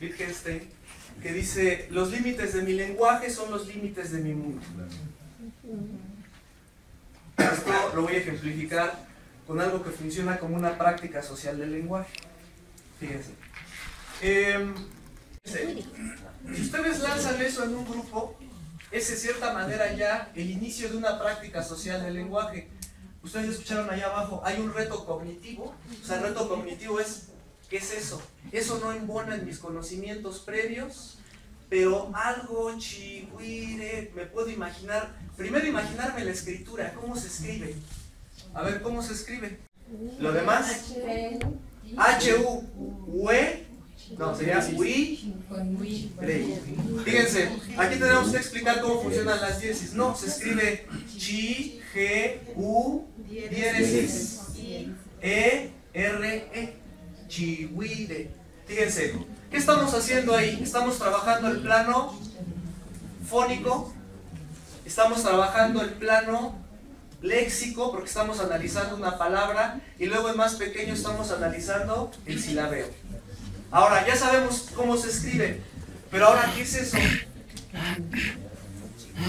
Wittgenstein, que dice: los límites de mi lenguaje son los límites de mi mundo. Esto lo voy a ejemplificar con algo que funciona como una práctica social del lenguaje. Fíjense. Si ustedes lanzan eso en un grupo, es de cierta manera ya el inicio de una práctica social del lenguaje. Ustedes escucharon allá abajo, hay un reto cognitivo. O sea, el reto cognitivo es, ¿qué es eso? Eso no embona en mis conocimientos previos, pero algo chihuire, me puedo imaginar. Primero imaginarme la escritura, ¿cómo se escribe? A ver, ¿cómo se escribe? Lo demás, H-U-U-E, no, sería UI. Fíjense, aquí tenemos que explicar cómo funcionan las diéresis. No, se escribe chi, G, U, diéresis, E, R, E, chihuire. Fíjense, ¿qué estamos haciendo ahí? Estamos trabajando el plano fónico, estamos trabajando el plano léxico, porque estamos analizando una palabra, y luego en más pequeño estamos analizando el silabeo. Ahora, ya sabemos cómo se escribe, pero ahora, ¿qué es eso?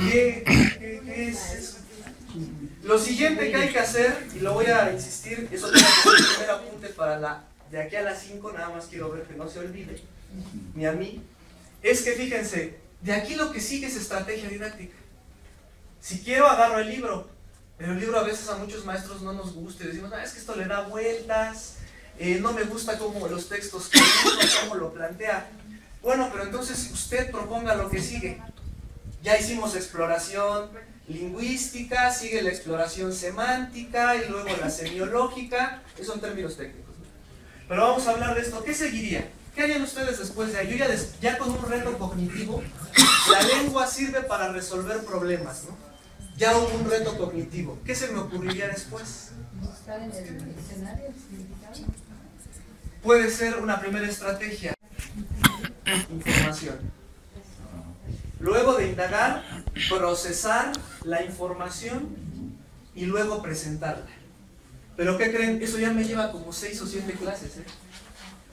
¿Qué es eso? Lo siguiente que hay que hacer, y lo voy a insistir, eso tengo que ser el primer apunte para de aquí a las 5, nada más quiero ver que no se olvide, ni a mí, es que fíjense, de aquí lo que sigue es estrategia didáctica. Si quiero, agarro el libro, pero el libro a veces a muchos maestros no nos gusta y decimos, es que esto le da vueltas, no me gusta cómo los textos, cómo lo plantea. Bueno, pero entonces usted proponga lo que sigue. Ya hicimos exploración lingüística, sigue la exploración semántica y luego la semiológica, esos son términos técnicos, ¿no? Pero vamos a hablar de esto. ¿Qué seguiría? ¿Qué harían ustedes después de ahí? Yo ya con un reto cognitivo, la lengua sirve para resolver problemas, ¿no? Ya hubo un reto cognitivo. ¿Qué se me ocurriría después? Buscar en el diccionario significado. Puede ser una primera estrategia. Información. Luego de indagar, procesar la información y luego presentarla. ¿Pero qué creen? Eso ya me lleva como 6 o 7 clases, ¿eh?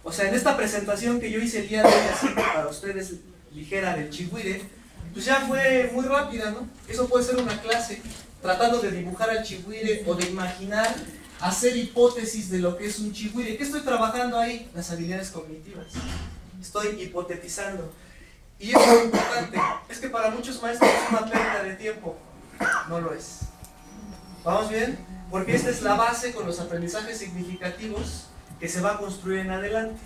O sea, en esta presentación que yo hice el día de hoy, así para ustedes ligera del chihuire, pues ya fue muy rápida, ¿no? Eso puede ser una clase, tratando de dibujar al chihuire o de imaginar, hacer hipótesis de lo que es un chihuire. ¿Qué estoy trabajando ahí? Las habilidades cognitivas. Estoy hipotetizando. Y eso es lo importante, es que para muchos maestros es una pérdida de tiempo. No lo es. ¿Vamos bien? Porque esta es la base con los aprendizajes significativos que se va a construir en adelante.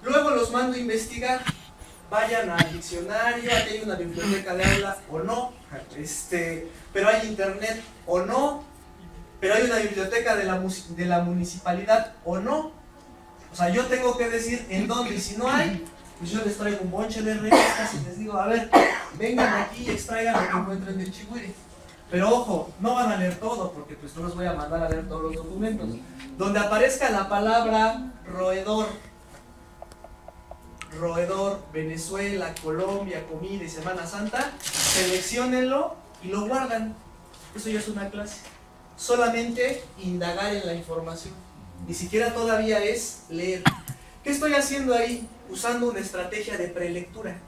Luego los mando a investigar. Vayan al diccionario, aquí hay una biblioteca de aula o no, pero hay internet o no, pero hay una biblioteca de la municipalidad o no. O sea, yo tengo que decir en dónde, y si no hay, pues yo les traigo un bonche de revistas y les digo, a ver, vengan aquí y extraigan lo que encuentren del chihuire. Pero ojo, no van a leer todo, porque pues no los voy a mandar a leer todos los documentos. Donde aparezca la palabra roedor, Venezuela, Colombia, comida y Semana Santa, selecciónenlo y lo guardan. Eso ya es una clase. Solamente indagar en la información. Ni siquiera todavía es leer. ¿Qué estoy haciendo ahí? Usando una estrategia de prelectura.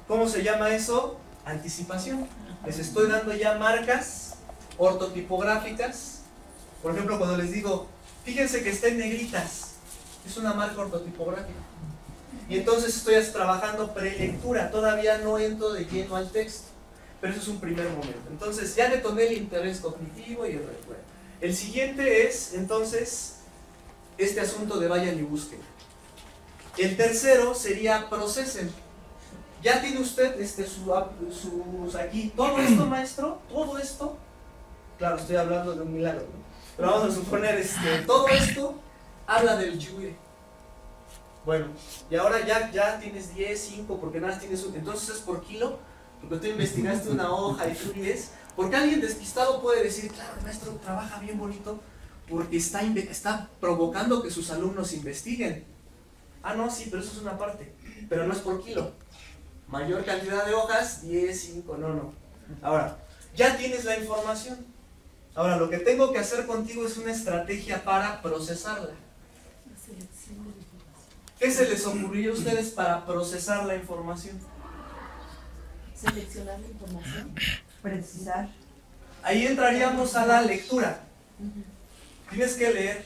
¿Cómo se llama eso? Anticipación. Les estoy dando ya marcas ortotipográficas. Por ejemplo, cuando les digo, fíjense que está en negritas, es una marca ortotipográfica. Y entonces estoy trabajando prelectura, todavía no entro de lleno al texto, pero eso es un primer momento. Entonces ya detoné el interés cognitivo y el recuerdo. El siguiente es, entonces, este asunto de vayan y busquen. El tercero sería procesen. Ya tiene usted sus aquí, todo esto, maestro, todo esto, claro, estoy hablando de un milagro, ¿no? Pero vamos a suponer, todo esto habla del chihuire. Bueno, y ahora ya tienes 10, 5, porque nada tienes un, entonces es por kilo, porque tú investigaste una hoja y tú 10, porque alguien despistado puede decir, claro, el maestro trabaja bien bonito, porque está provocando que sus alumnos investiguen. Ah, no, sí, pero eso es una parte, pero no es por kilo. Mayor cantidad de hojas, 10, 5, no. Ahora, ya tienes la información. Ahora, lo que tengo que hacer contigo es una estrategia para procesarla. ¿Qué se les ocurrió a ustedes para procesar la información? Seleccionar la información. Precisar. Ahí entraríamos a la lectura. Tienes que leer.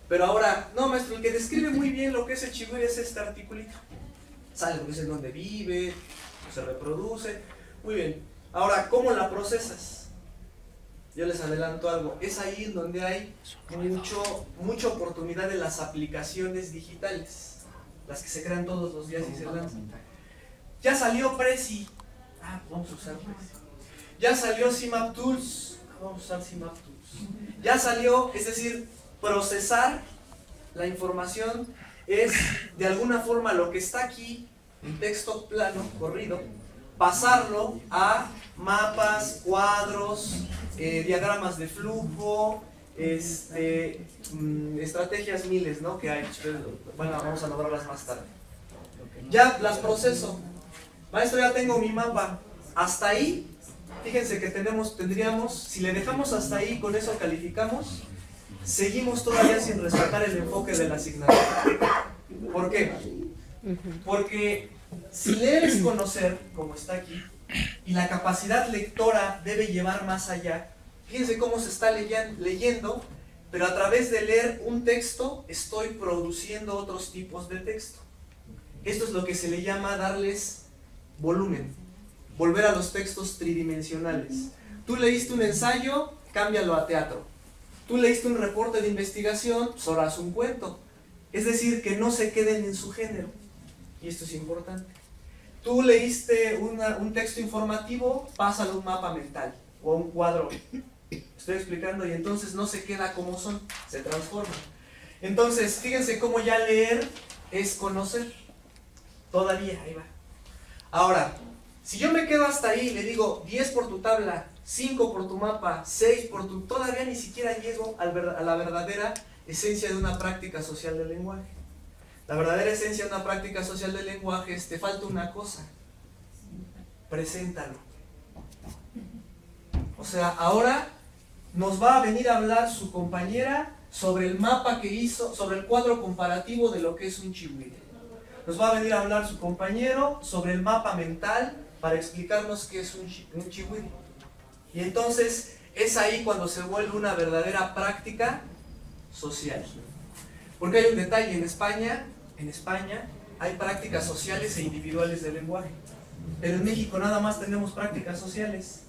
Pero ahora, no maestro, el que describe muy bien lo que es el chigüire es este articulito. Sale, porque es en donde vive, se reproduce. Muy bien. Ahora, ¿cómo la procesas? Yo les adelanto algo. Es ahí en donde hay mucha oportunidad de las aplicaciones digitales. Las que se crean todos los días y se lanzan. Ya salió Prezi. Vamos a usar Prezi. Ya salió CMAP Tools. Vamos a usar CMAP Tools. Ya salió, es decir, procesar la información es de alguna forma lo que está aquí en texto plano, corrido, pasarlo a mapas, cuadros, diagramas de flujo, estrategias miles, ¿no? Que hay. Bueno, vamos a lograrlas más tarde. Ya las proceso. Maestro, ya tengo mi mapa. Hasta ahí, fíjense que tendríamos, si le dejamos hasta ahí, con eso calificamos, seguimos todavía sin respetar el enfoque de la asignatura. ¿Por qué? Porque si leer es conocer, como está aquí, y la capacidad lectora debe llevar más allá, fíjense cómo se está leyendo, pero a través de leer un texto estoy produciendo otros tipos de texto. Esto es lo que se le llama darles volumen, volver a los textos tridimensionales. Tú leíste un ensayo, cámbialo a teatro. Tú leíste un reporte de investigación, pues ahora haz un cuento. Es decir, que no se queden en su género. Y esto es importante. Tú leíste un texto informativo, pásalo a un mapa mental o a un cuadro. Estoy explicando, y entonces no se queda como son, se transforma. Entonces, fíjense cómo ya leer es conocer. Todavía, ahí va. Ahora, si yo me quedo hasta ahí y le digo 10 por tu tabla, 5 por tu mapa, 6 por tu... Todavía ni siquiera llego a la verdadera esencia de una práctica social del lenguaje. La verdadera esencia de una práctica social del lenguaje es: te falta una cosa. Preséntalo. O sea, ahora nos va a venir a hablar su compañera sobre el mapa que hizo, sobre el cuadro comparativo de lo que es un chigüire. Nos va a venir a hablar su compañero sobre el mapa mental para explicarnos qué es un chigüire. Y entonces es ahí cuando se vuelve una verdadera práctica social. Porque hay un detalle: en España hay prácticas sociales e individuales del lenguaje. Pero en México nada más tenemos prácticas sociales.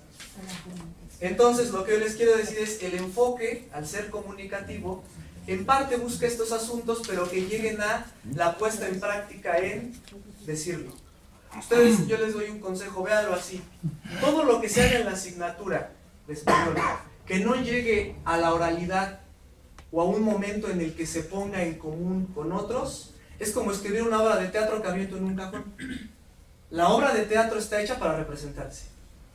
Entonces lo que yo les quiero decir es que el enfoque, al ser comunicativo, en parte busca estos asuntos, pero que lleguen a la puesta en práctica en decirlo. Ustedes, yo les doy un consejo, véanlo así: todo lo que se haga en la asignatura de español que no llegue a la oralidad o a un momento en el que se ponga en común con otros, es como escribir una obra de teatro que aviento en un cajón. La obra de teatro está hecha para representarse.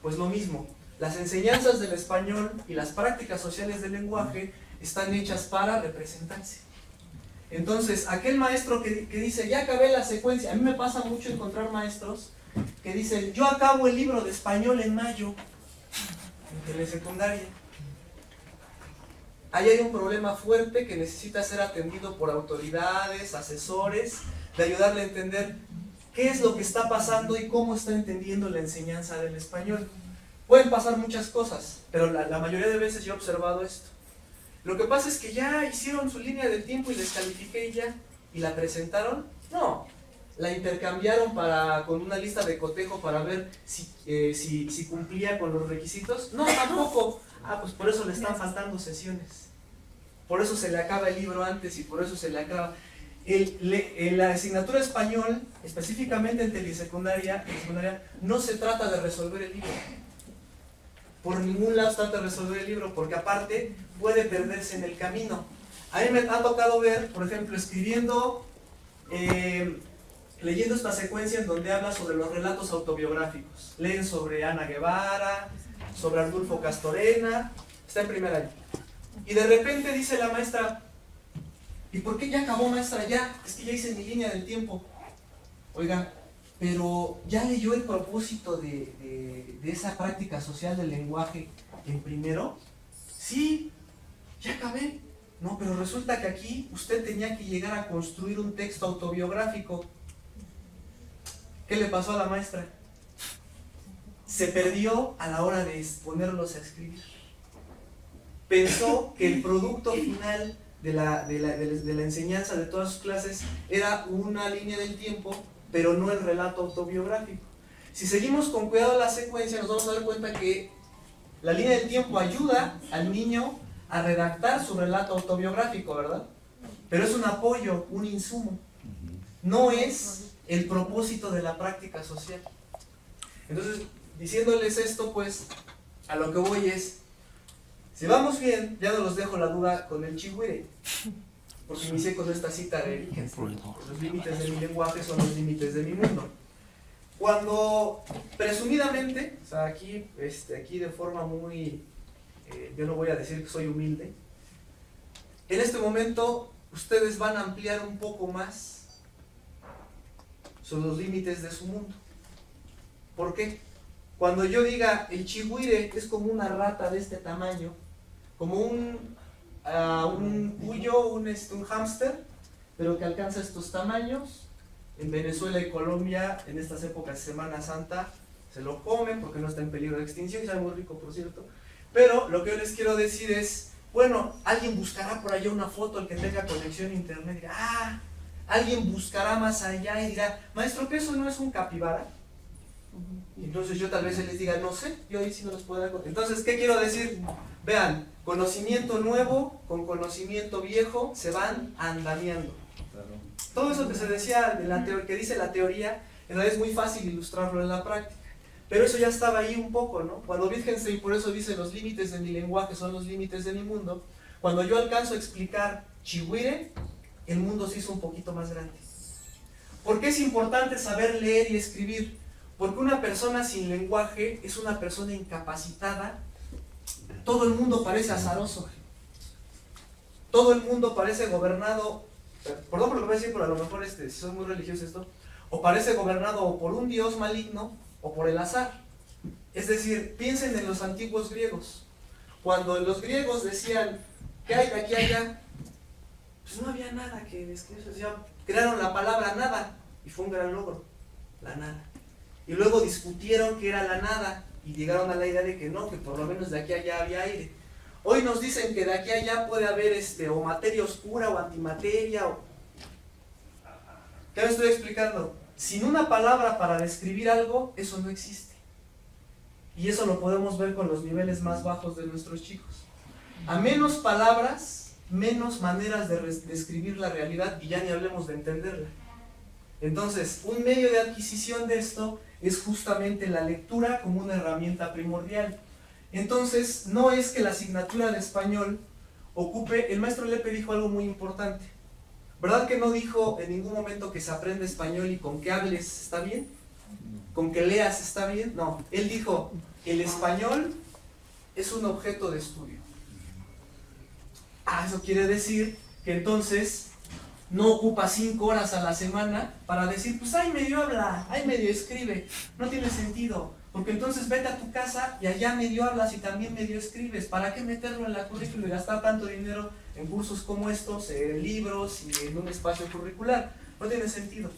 Pues lo mismo, las enseñanzas del español y las prácticas sociales del lenguaje están hechas para representarse. Entonces, aquel maestro que dice, ya acabé la secuencia, a mí me pasa mucho encontrar maestros que dicen, yo acabo el libro de español en mayo, en telesecundaria. Ahí hay un problema fuerte que necesita ser atendido por autoridades, asesores, de ayudarle a entender qué es lo que está pasando y cómo está entendiendo la enseñanza del español. Pueden pasar muchas cosas, pero la mayoría de veces yo he observado esto. Lo que pasa es que ya hicieron su línea del tiempo y les califiqué y ya, y la presentaron. No, la intercambiaron con una lista de cotejo para ver si cumplía con los requisitos. No, tampoco. Pues por eso le están faltando sesiones. Por eso se le acaba el libro antes y por eso se le acaba. La asignatura español, específicamente en telesecundaria, no se trata de resolver el libro. Por ningún lado se trata de resolver el libro, porque aparte puede perderse en el camino. A mí me ha tocado ver, por ejemplo, leyendo esta secuencia en donde habla sobre los relatos autobiográficos. Leen sobre Ana Guevara, sobre Arnulfo Castorena, está en primer año. Y de repente dice la maestra, ¿y por qué ya acabó, maestra? Ya, es que ya hice mi línea del tiempo. Oiga, pero ¿ya leyó el propósito de esa práctica social del lenguaje en primero? Sí, ya acabé. No, pero resulta que aquí usted tenía que llegar a construir un texto autobiográfico. ¿Qué le pasó a la maestra? Se perdió a la hora de ponerlos a escribir. Pensó que el producto final de la enseñanza de todas sus clases era una línea del tiempo, pero no el relato autobiográfico. Si seguimos con cuidado la secuencia, nos vamos a dar cuenta que la línea del tiempo ayuda al niño a redactar su relato autobiográfico, ¿verdad? Pero es un apoyo, un insumo. No es el propósito de la práctica social. Entonces, diciéndoles esto, pues, a lo que voy es, si vamos bien, ya no los dejo la duda con el chigüire, porque inicié con esta cita de Wittgenstein: los límites de mi lenguaje son los límites de mi mundo. Cuando, presumidamente, o sea, aquí de forma muy, yo no voy a decir que soy humilde, en este momento ustedes van a ampliar un poco más sobre los límites de su mundo. ¿Por qué? Cuando yo diga el chigüire es como una rata de este tamaño, como un cuyo, un hámster, pero que alcanza estos tamaños. En Venezuela y Colombia, en estas épocas de Semana Santa, se lo comen porque no está en peligro de extinción y sabe muy rico, por cierto. Pero lo que yo les quiero decir es, bueno, alguien buscará por allá una foto, el que tenga conexión a internet dirá, alguien buscará más allá y dirá, maestro, ¿que eso no es un capibara? Entonces yo tal vez les diga, no sé, yo ahí sí no les puedo dar. Entonces, ¿qué quiero decir? Vean, conocimiento nuevo con conocimiento viejo se van andamiando. Todo eso que se decía, que dice la teoría, en realidad es muy fácil ilustrarlo en la práctica. Pero eso ya estaba ahí un poco, ¿no? Cuando Wittgenstein por eso dice los límites de mi lenguaje son los límites de mi mundo, cuando yo alcanzo a explicar chigüire, el mundo se hizo un poquito más grande. ¿Por qué es importante saber leer y escribir? Porque una persona sin lenguaje es una persona incapacitada. Todo el mundo parece azaroso. Todo el mundo parece gobernado, perdón por lo que voy a decir, pero a lo mejor si soy muy religioso esto, o parece gobernado o por un dios maligno o por el azar. Es decir, piensen en los antiguos griegos. Cuando los griegos decían, ¿qué hay de aquí a allá? Pues no había nada que describir. Crearon la palabra nada y fue un gran logro, la nada. Y luego discutieron qué era la nada y llegaron a la idea de que no, que por lo menos de aquí a allá había aire. Hoy nos dicen que de aquí a allá puede haber o materia oscura o antimateria. ¿Qué me estoy explicando? Sin una palabra para describir algo, eso no existe. Y eso lo podemos ver con los niveles más bajos de nuestros chicos. A menos palabras, menos maneras de describir la realidad, y ya ni hablemos de entenderla. Entonces, un medio de adquisición de esto es justamente la lectura como una herramienta primordial. Entonces, no es que la asignatura de español ocupe, el maestro Lepe dijo algo muy importante. ¿Verdad que no dijo en ningún momento que se aprende español y con que hables está bien? ¿Con que leas está bien? No, él dijo, el español es un objeto de estudio. Eso quiere decir que entonces no ocupa 5 horas a la semana para decir, pues ahí medio habla, ahí medio escribe. No tiene sentido, porque entonces vete a tu casa y allá medio hablas y también medio escribes. ¿Para qué meterlo en la currícula y gastar tanto dinero en cursos como estos, en libros y en un espacio curricular? No tiene sentido.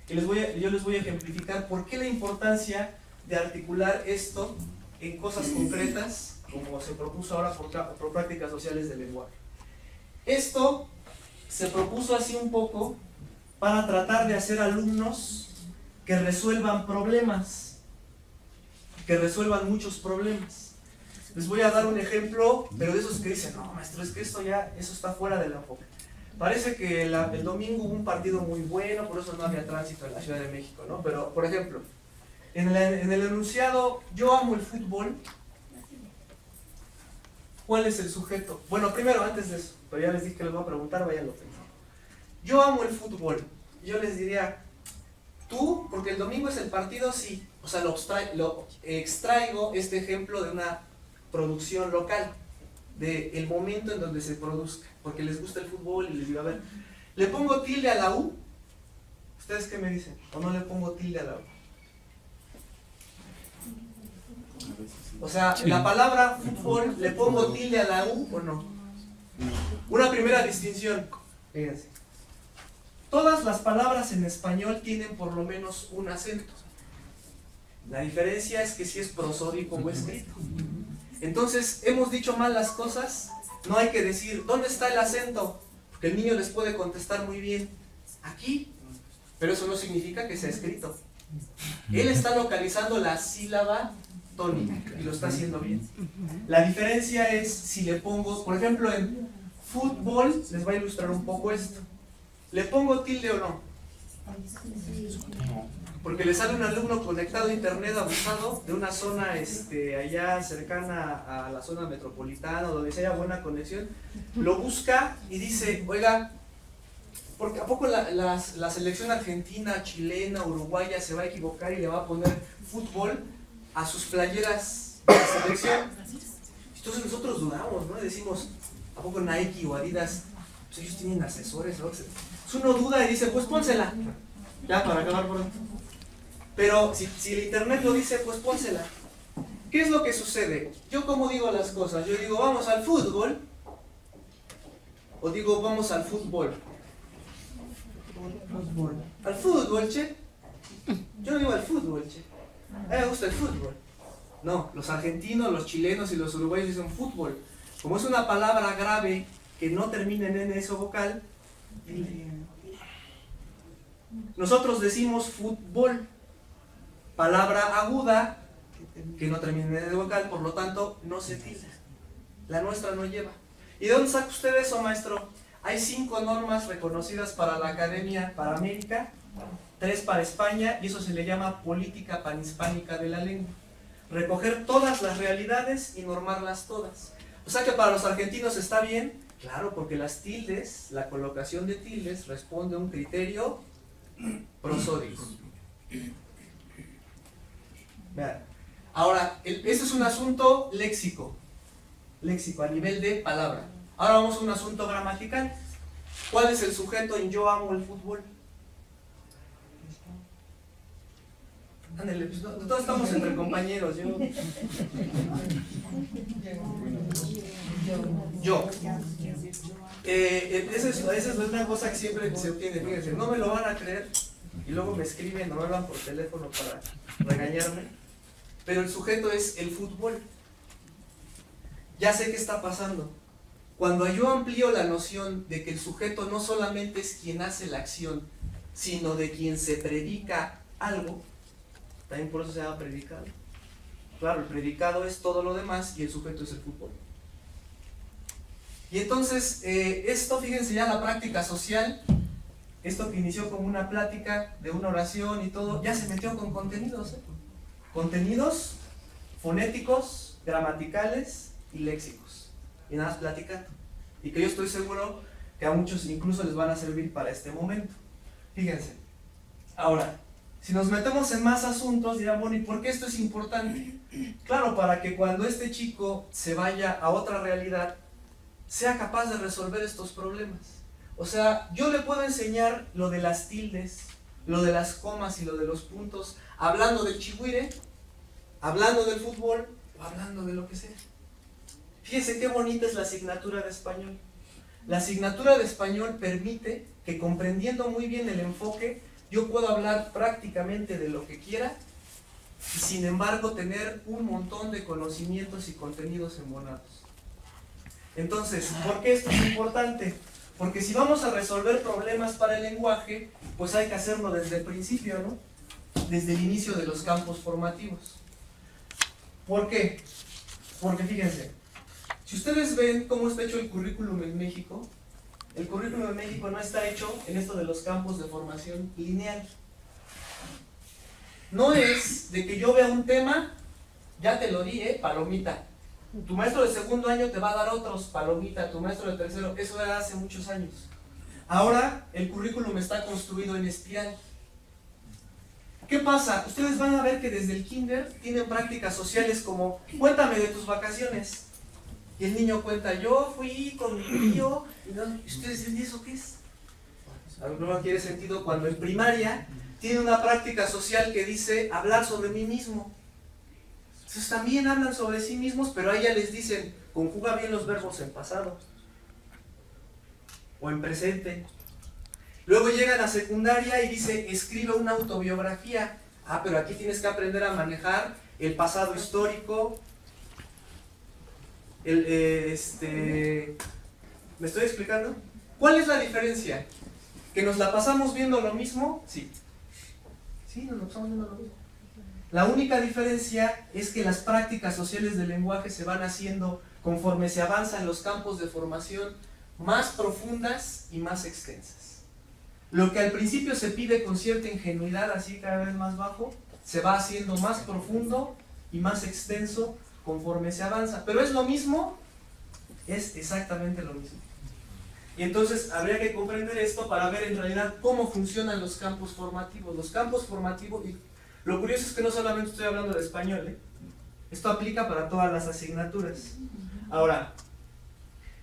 Y yo les voy a ejemplificar por qué la importancia de articular esto en cosas concretas, como se propuso ahora por prácticas sociales del lenguaje. Esto se propuso así un poco para tratar de hacer alumnos que resuelvan problemas, que resuelvan muchos problemas. Les voy a dar un ejemplo, pero de esos que dicen, no maestro, es que eso está fuera del enfoque. Parece que el domingo hubo un partido muy bueno, por eso no había tránsito en la Ciudad de México, ¿no? Pero, por ejemplo, en el enunciado, yo amo el fútbol, ¿cuál es el sujeto? Bueno, primero, antes de eso, pero ya les dije que les voy a preguntar, váyanlo pensando. Yo amo el fútbol. Yo les diría, tú, porque el domingo es el partido, sí. O sea, lo extraigo este ejemplo de una producción local, del momento en donde se produzca, porque les gusta el fútbol y les digo, a ver, ¿le pongo tilde a la U? ¿Ustedes qué me dicen? ¿O no le pongo tilde a la U? O sea, la palabra fútbol, ¿le pongo tilde a la U o no? Una primera distinción, fíjense. Todas las palabras en español tienen por lo menos un acento. La diferencia es que si es prosódico o escrito. Entonces, hemos dicho mal las cosas, no hay que decir, ¿dónde está el acento? Porque el niño les puede contestar muy bien, aquí, pero eso no significa que sea escrito. Él está localizando la sílaba tónica y lo está haciendo bien. La diferencia es si le pongo, por ejemplo, en fútbol, les va a ilustrar un poco esto. ¿Le pongo tilde o no? Porque le sale un alumno conectado a internet abusado de una zona allá cercana a la zona metropolitana, donde se haya buena conexión, lo busca y dice, oiga, porque ¿a poco la selección argentina, chilena, uruguaya se va a equivocar y le va a poner fútbol a sus playeras de la selección? Entonces nosotros dudamos, ¿no? Y decimos, ¿a poco Nike o Adidas, pues ellos tienen asesores, ¿no? Entonces uno duda y dice, pues pónsela, ya para acabar pronto. Pero si el internet lo dice, pues pónsela. ¿Qué es lo que sucede? Yo como digo las cosas, yo digo, vamos al fútbol, o digo, vamos al fútbol. Al fútbol, che. Yo no digo al fútbol, che. A mí me gusta el fútbol. No, los argentinos, los chilenos y los uruguayos dicen fútbol. Como es una palabra grave que no termina en N eso vocal, nosotros decimos fútbol. Palabra aguda que no termina en N vocal, por lo tanto no se tilda. La nuestra no lleva. ¿Y de dónde saca usted eso, maestro? Hay 5 normas reconocidas para la Academia para América, 3 para España, y eso se le llama política panhispánica de la lengua. Recoger todas las realidades y normarlas todas. O sea que para los argentinos está bien, claro, porque las tildes, la colocación de tildes responde a un criterio prosódico. Vean. Ahora, eso es un asunto léxico a nivel de palabra. Ahora vamos a un asunto gramatical. ¿Cuál es el sujeto en yo amo el fútbol? Ándale, pues todos estamos entre compañeros. Yo. Esa es una cosa que siempre se obtiene. Fíjense, no me lo van a creer y luego me escriben o me hablan por teléfono para regañarme, pero el sujeto es el fútbol. Ya sé qué está pasando. Cuando yo amplío la noción de que el sujeto no solamente es quien hace la acción, sino de quien se predica algo, también por eso se llama predicado. Claro, el predicado es todo lo demás y el sujeto es el fútbol. Y entonces, esto, fíjense ya la práctica social, esto que inició como una plática de una oración y todo, ya se metió con contenidos. Contenidos fonéticos, gramaticales y léxicos. Y nada más platicando. Y que yo estoy seguro que a muchos incluso les van a servir para este momento. Fíjense. Ahora, si nos metemos en más asuntos, dirán, bueno, ¿y por qué esto es importante? Claro, para que cuando este chico se vaya a otra realidad, sea capaz de resolver estos problemas. O sea, yo le puedo enseñar lo de las tildes, lo de las comas y lo de los puntos, hablando del chigüire, hablando del fútbol, o hablando de lo que sea. Fíjense qué bonita es la asignatura de español. La asignatura de español permite que, comprendiendo muy bien el enfoque, yo puedo hablar prácticamente de lo que quiera y sin embargo tener un montón de conocimientos y contenidos embonados. Entonces, ¿por qué esto es importante? Porque si vamos a resolver problemas para el lenguaje, pues hay que hacerlo desde el principio, ¿no? Desde el inicio de los campos formativos. ¿Por qué? Porque fíjense, si ustedes ven cómo está hecho el currículum en México, el currículum en México no está hecho en esto de los campos de formación lineal. No es de que yo vea un tema, ya te lo di, palomita. Tu maestro de segundo año te va a dar otros, palomita. Tu maestro de tercero, eso era hace muchos años. Ahora el currículum está construido en espiral. ¿Qué pasa? Ustedes van a ver que desde el kinder tienen prácticas sociales como, cuéntame de tus vacaciones. Y el niño cuenta, yo fui con mi tío, y ustedes dicen, ¿y eso qué es? A lo mejor no tiene sentido cuando en primaria tiene una práctica social que dice hablar sobre mí mismo. Entonces también hablan sobre sí mismos, pero a ella les dicen, conjuga bien los verbos en pasado. o en presente. Luego llegan a secundaria y dice, escribe una autobiografía. Ah, pero aquí tienes que aprender a manejar el pasado histórico. ¿Me estoy explicando? ¿Cuál es la diferencia? ¿Que nos la pasamos viendo lo mismo? Sí. Sí, nos la pasamos viendo lo mismo. La única diferencia es que las prácticas sociales del lenguaje se van haciendo conforme se avanza en los campos de formación más profundas y más extensas. Lo que al principio se pide con cierta ingenuidad, así cada vez más bajo, se va haciendo más profundo y más extenso conforme se avanza. Pero es lo mismo, es exactamente lo mismo. Y entonces habría que comprender esto para ver en realidad cómo funcionan los campos formativos. Los campos formativos, y lo curioso es que no solamente estoy hablando de español, ¿eh? Esto aplica para todas las asignaturas. Ahora,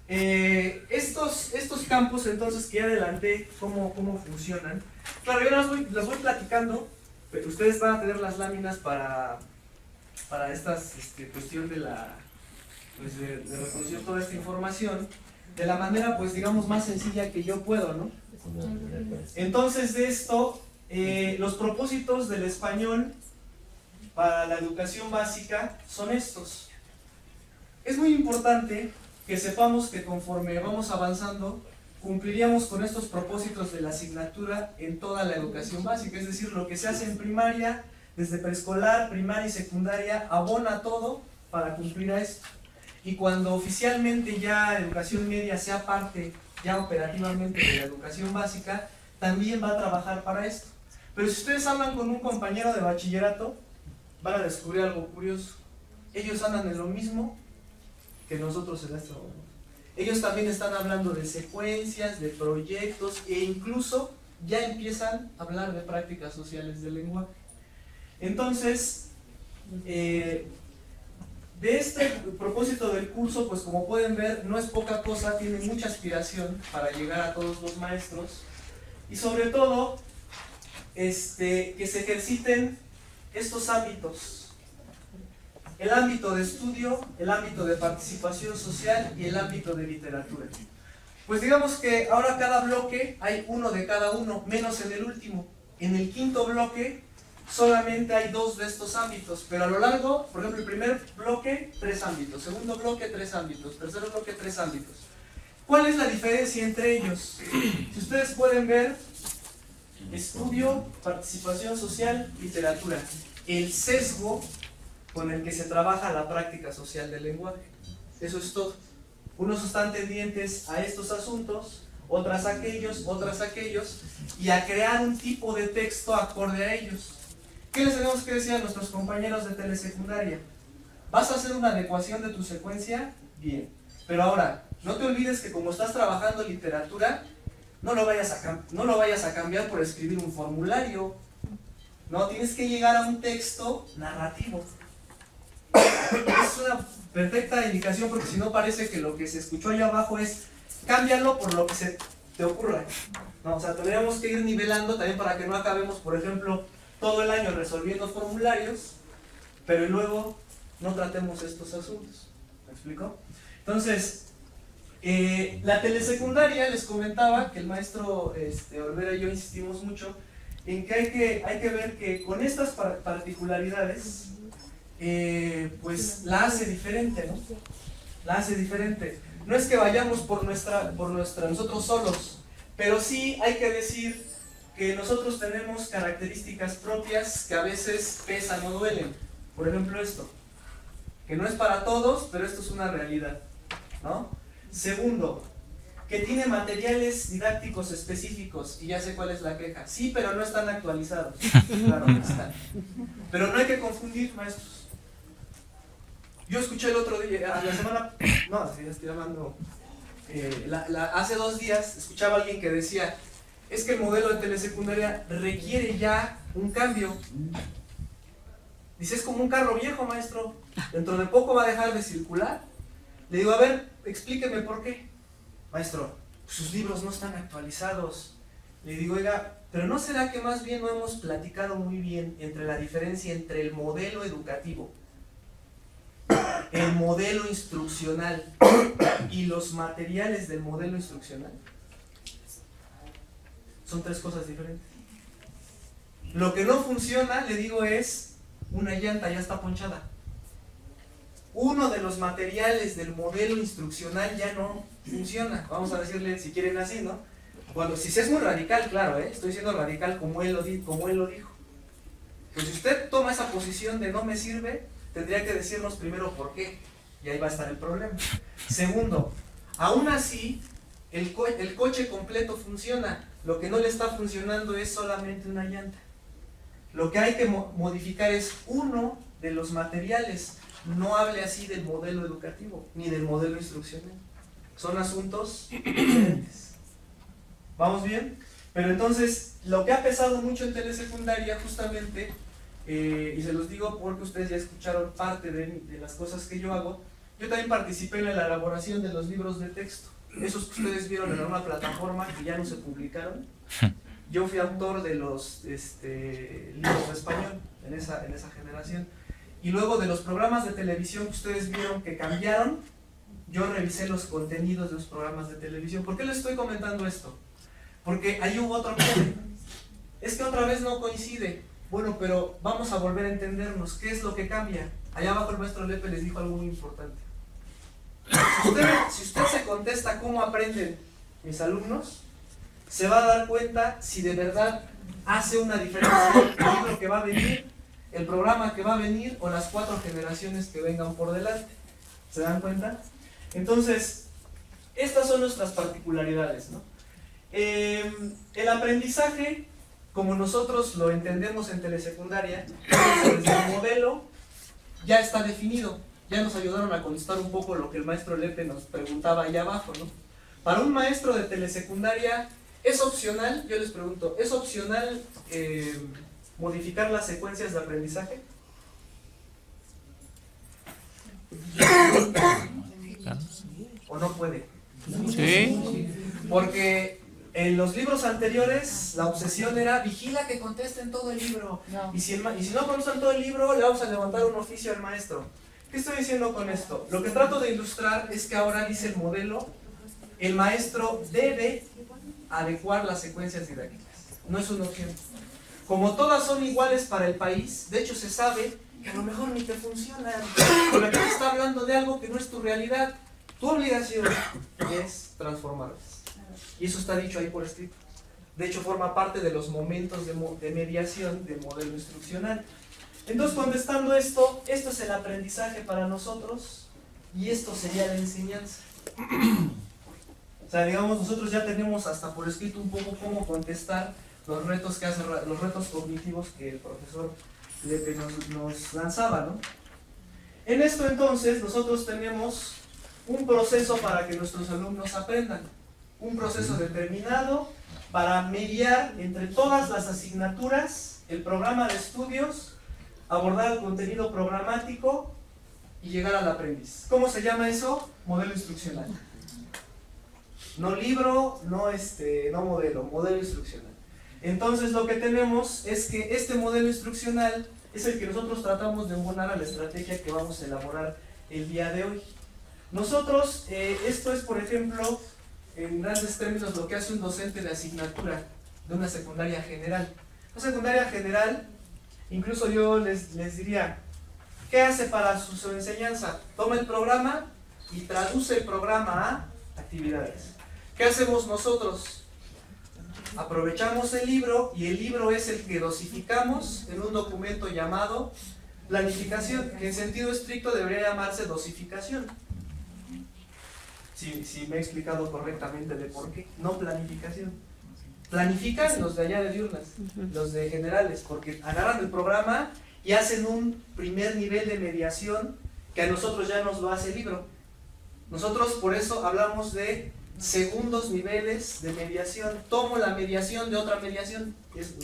estos campos entonces que ya adelanté, ¿cómo funcionan? Claro, yo las voy platicando, pero ustedes van a tener las láminas para estas cuestión de de reconocer toda esta información de la manera, pues digamos, más sencilla que yo puedo, ¿no? Entonces de esto, los propósitos del español para la educación básica son estos. Es muy importante que sepamos que conforme vamos avanzando, cumpliríamos con estos propósitos de la asignatura en toda la educación básica, es decir, lo que se hace en primaria, desde preescolar, primaria y secundaria, abona todo para cumplir a esto. Y cuando oficialmente ya educación media sea parte ya operativamente de la educación básica, también va a trabajar para esto. Pero si ustedes hablan con un compañero de bachillerato, van a descubrir algo curioso. Ellos andan en lo mismo que nosotros en este momento. Ellos también están hablando de secuencias, de proyectos, e incluso ya empiezan a hablar de prácticas sociales del lenguaje. Entonces, de este propósito del curso, pues como pueden ver, no es poca cosa, tiene mucha aspiración para llegar a todos los maestros, y sobre todo, que se ejerciten estos ámbitos. El ámbito de estudio, el ámbito de participación social y el ámbito de literatura. Pues digamos que ahora cada bloque hay uno de cada uno, menos en el último. En el quinto bloque solamente hay 2 de estos ámbitos, pero a lo largo, por ejemplo, el primer bloque, 3 ámbitos, segundo bloque, 3 ámbitos, tercer bloque, 3 ámbitos. ¿Cuál es la diferencia entre ellos? Si ustedes pueden ver, estudio, participación social, literatura. El sesgo con el que se trabaja la práctica social del lenguaje. Eso es todo. Unos están tendientes a estos asuntos, otras a aquellos, y a crear un tipo de texto acorde a ellos. ¿Qué les tenemos que decir a nuestros compañeros de telesecundaria? ¿Vas a hacer una adecuación de tu secuencia? Bien. Pero ahora, no te olvides que como estás trabajando literatura, no lo vayas a cambiar por escribir un formulario. No, tienes que llegar a un texto narrativo. Es una perfecta indicación, porque si no parece que lo que se escuchó allá abajo es cámbialo por lo que se te ocurra. No, o sea, tendríamos que ir nivelando también para que no acabemos, por ejemplo, todo el año resolviendo formularios, pero luego no tratemos estos asuntos. ¿Me explico? Entonces, la telesecundaria, les comentaba que el maestro Olvera y yo insistimos mucho en que hay que ver que con estas particularidades, pues la hace diferente, ¿no? La hace diferente. No es que vayamos por nosotros solos, pero sí hay que decir que nosotros tenemos características propias que a veces pesan o duelen. Por ejemplo esto, que no es para todos, pero esto es una realidad, ¿no? Segundo, que tiene materiales didácticos específicos, y ya sé cuál es la queja. Sí, pero no están actualizados. Claro, no están. Pero no hay que confundir, maestros. Yo escuché el otro día, la semana, no, ya estoy hablando, hace 2 días escuchaba a alguien que decía, es que el modelo de telesecundaria requiere ya un cambio. Dice, es como un carro viejo, maestro, dentro de poco va a dejar de circular. Le digo, a ver, explíqueme por qué. Maestro, sus libros no están actualizados. Le digo, oiga, pero ¿no será que más bien no hemos platicado muy bien entre la diferencia entre el modelo educativo, el modelo instruccional y los materiales del modelo instruccional? Son tres cosas diferentes. Lo que no funciona, le digo, es una llanta ya está ponchada. Uno de los materiales del modelo instruccional ya no funciona. Vamos a decirle, si quieren así, ¿no? Cuando, si es muy radical, claro, estoy siendo radical como él lo dijo. Pero si usted toma esa posición de no me sirve, tendría que decirnos primero por qué. Y ahí va a estar el problema. Segundo, aún así, el coche completo funciona. Lo que no le está funcionando es solamente una llanta. Lo que hay que modificar es uno de los materiales. No hable así del modelo educativo, ni del modelo instruccional. Son asuntos diferentes. ¿Vamos bien? Pero entonces, lo que ha pesado mucho en telesecundaria, justamente, y se los digo porque ustedes ya escucharon parte de las cosas que yo hago, yo también participé en la elaboración de los libros de texto. Esos que ustedes vieron en una plataforma que ya no se publicaron. Yo fui autor de los libros de español en esa generación. Y luego de los programas de televisión que ustedes vieron que cambiaron, yo revisé los contenidos de los programas de televisión. ¿Por qué les estoy comentando esto? Porque ahí hubo otro problema. Es que otra vez no coincide. Bueno, pero vamos a volver a entendernos. ¿Qué es lo que cambia? Allá abajo el maestro Lepe les dijo algo muy importante. Si usted se contesta cómo aprenden mis alumnos, se va a dar cuenta si de verdad hace una diferencia el libro que va a venir, el programa que va a venir o las 4 generaciones que vengan por delante. ¿Se dan cuenta? Entonces, estas son nuestras particularidades, ¿no? El aprendizaje, como nosotros lo entendemos en telesecundaria, desde el modelo ya está definido. Ya nos ayudaron a contestar un poco lo que el maestro Lepe nos preguntaba allá abajo, ¿no? Para un maestro de telesecundaria, ¿es opcional? Yo les pregunto, ¿es opcional modificar las secuencias de aprendizaje? ¿O no puede? Sí. Porque en los libros anteriores la obsesión era vigila que contesten todo el libro. No. Y si no contestan todo el libro, le vamos a levantar un oficio al maestro. ¿Qué estoy diciendo con esto? Lo que trato de ilustrar es que ahora dice el modelo, el maestro debe adecuar las secuencias didácticas. No es una opción. Como todas son iguales para el país, de hecho se sabe que a lo mejor ni te funcionan, porque te está hablando de algo que no es tu realidad. Tu obligación es transformarlas. Y eso está dicho ahí por escrito. De hecho forma parte de los momentos de mediación del modelo instruccional. Entonces, contestando esto es el aprendizaje para nosotros y esto sería la enseñanza. O sea, digamos, nosotros ya tenemos hasta por escrito un poco cómo contestar los retos los retos cognitivos que el profesor Lepe nos lanzaba, ¿no? En esto entonces nosotros tenemos un proceso para que nuestros alumnos aprendan, un proceso determinado para mediar entre todas las asignaturas, el programa de estudios, abordar el contenido programático y llegar al aprendiz. ¿Cómo se llama eso? Modelo instruccional. No libro, no modelo, modelo instruccional. Entonces lo que tenemos es que este modelo instruccional es el que nosotros tratamos de embonar a la estrategia que vamos a elaborar el día de hoy. Nosotros, esto es por ejemplo, en grandes términos lo que hace un docente de asignatura de una secundaria general. Una secundaria general, incluso yo les diría, ¿qué hace para su enseñanza? Toma el programa y traduce el programa a actividades. ¿Qué hacemos nosotros? Aprovechamos el libro y el libro es el que dosificamos en un documento llamado planificación, que en sentido estricto debería llamarse dosificación. Si me he explicado correctamente de por qué, no planificación. Planifican los de allá de diurnas, los de generales, porque agarran el programa y hacen un primer nivel de mediación que a nosotros ya nos lo hace el libro. Nosotros por eso hablamos de segundos niveles de mediación. Tomo la mediación de otra mediación,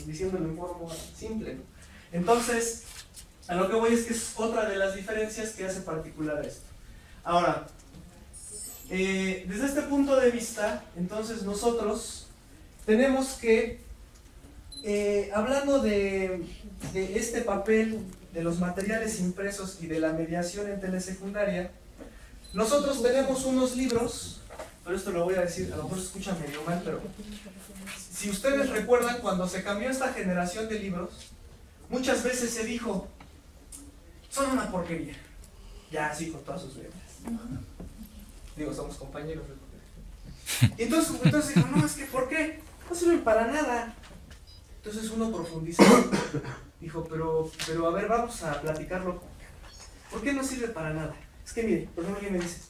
diciéndolo en forma simple, ¿no? Entonces, a lo que voy es que es otra de las diferencias que hace particular a esto. Ahora, desde este punto de vista, entonces nosotros tenemos que, hablando de este papel de los materiales impresos y de la mediación en telesecundaria, nosotros tenemos unos libros pero esto lo voy a decir, a lo mejor se escucha medio mal, pero si ustedes recuerdan, cuando se cambió esta generación de libros, muchas veces se dijo, son una porquería. Ya así con todas sus letras. Digo, somos compañeros. Y entonces dijo, no, es que ¿por qué? No sirven para nada. Entonces uno profundizó. Dijo, pero a ver, vamos a platicarlo. ¿Por qué no sirve para nada? Es que mire, por ejemplo, ¿qué me dices?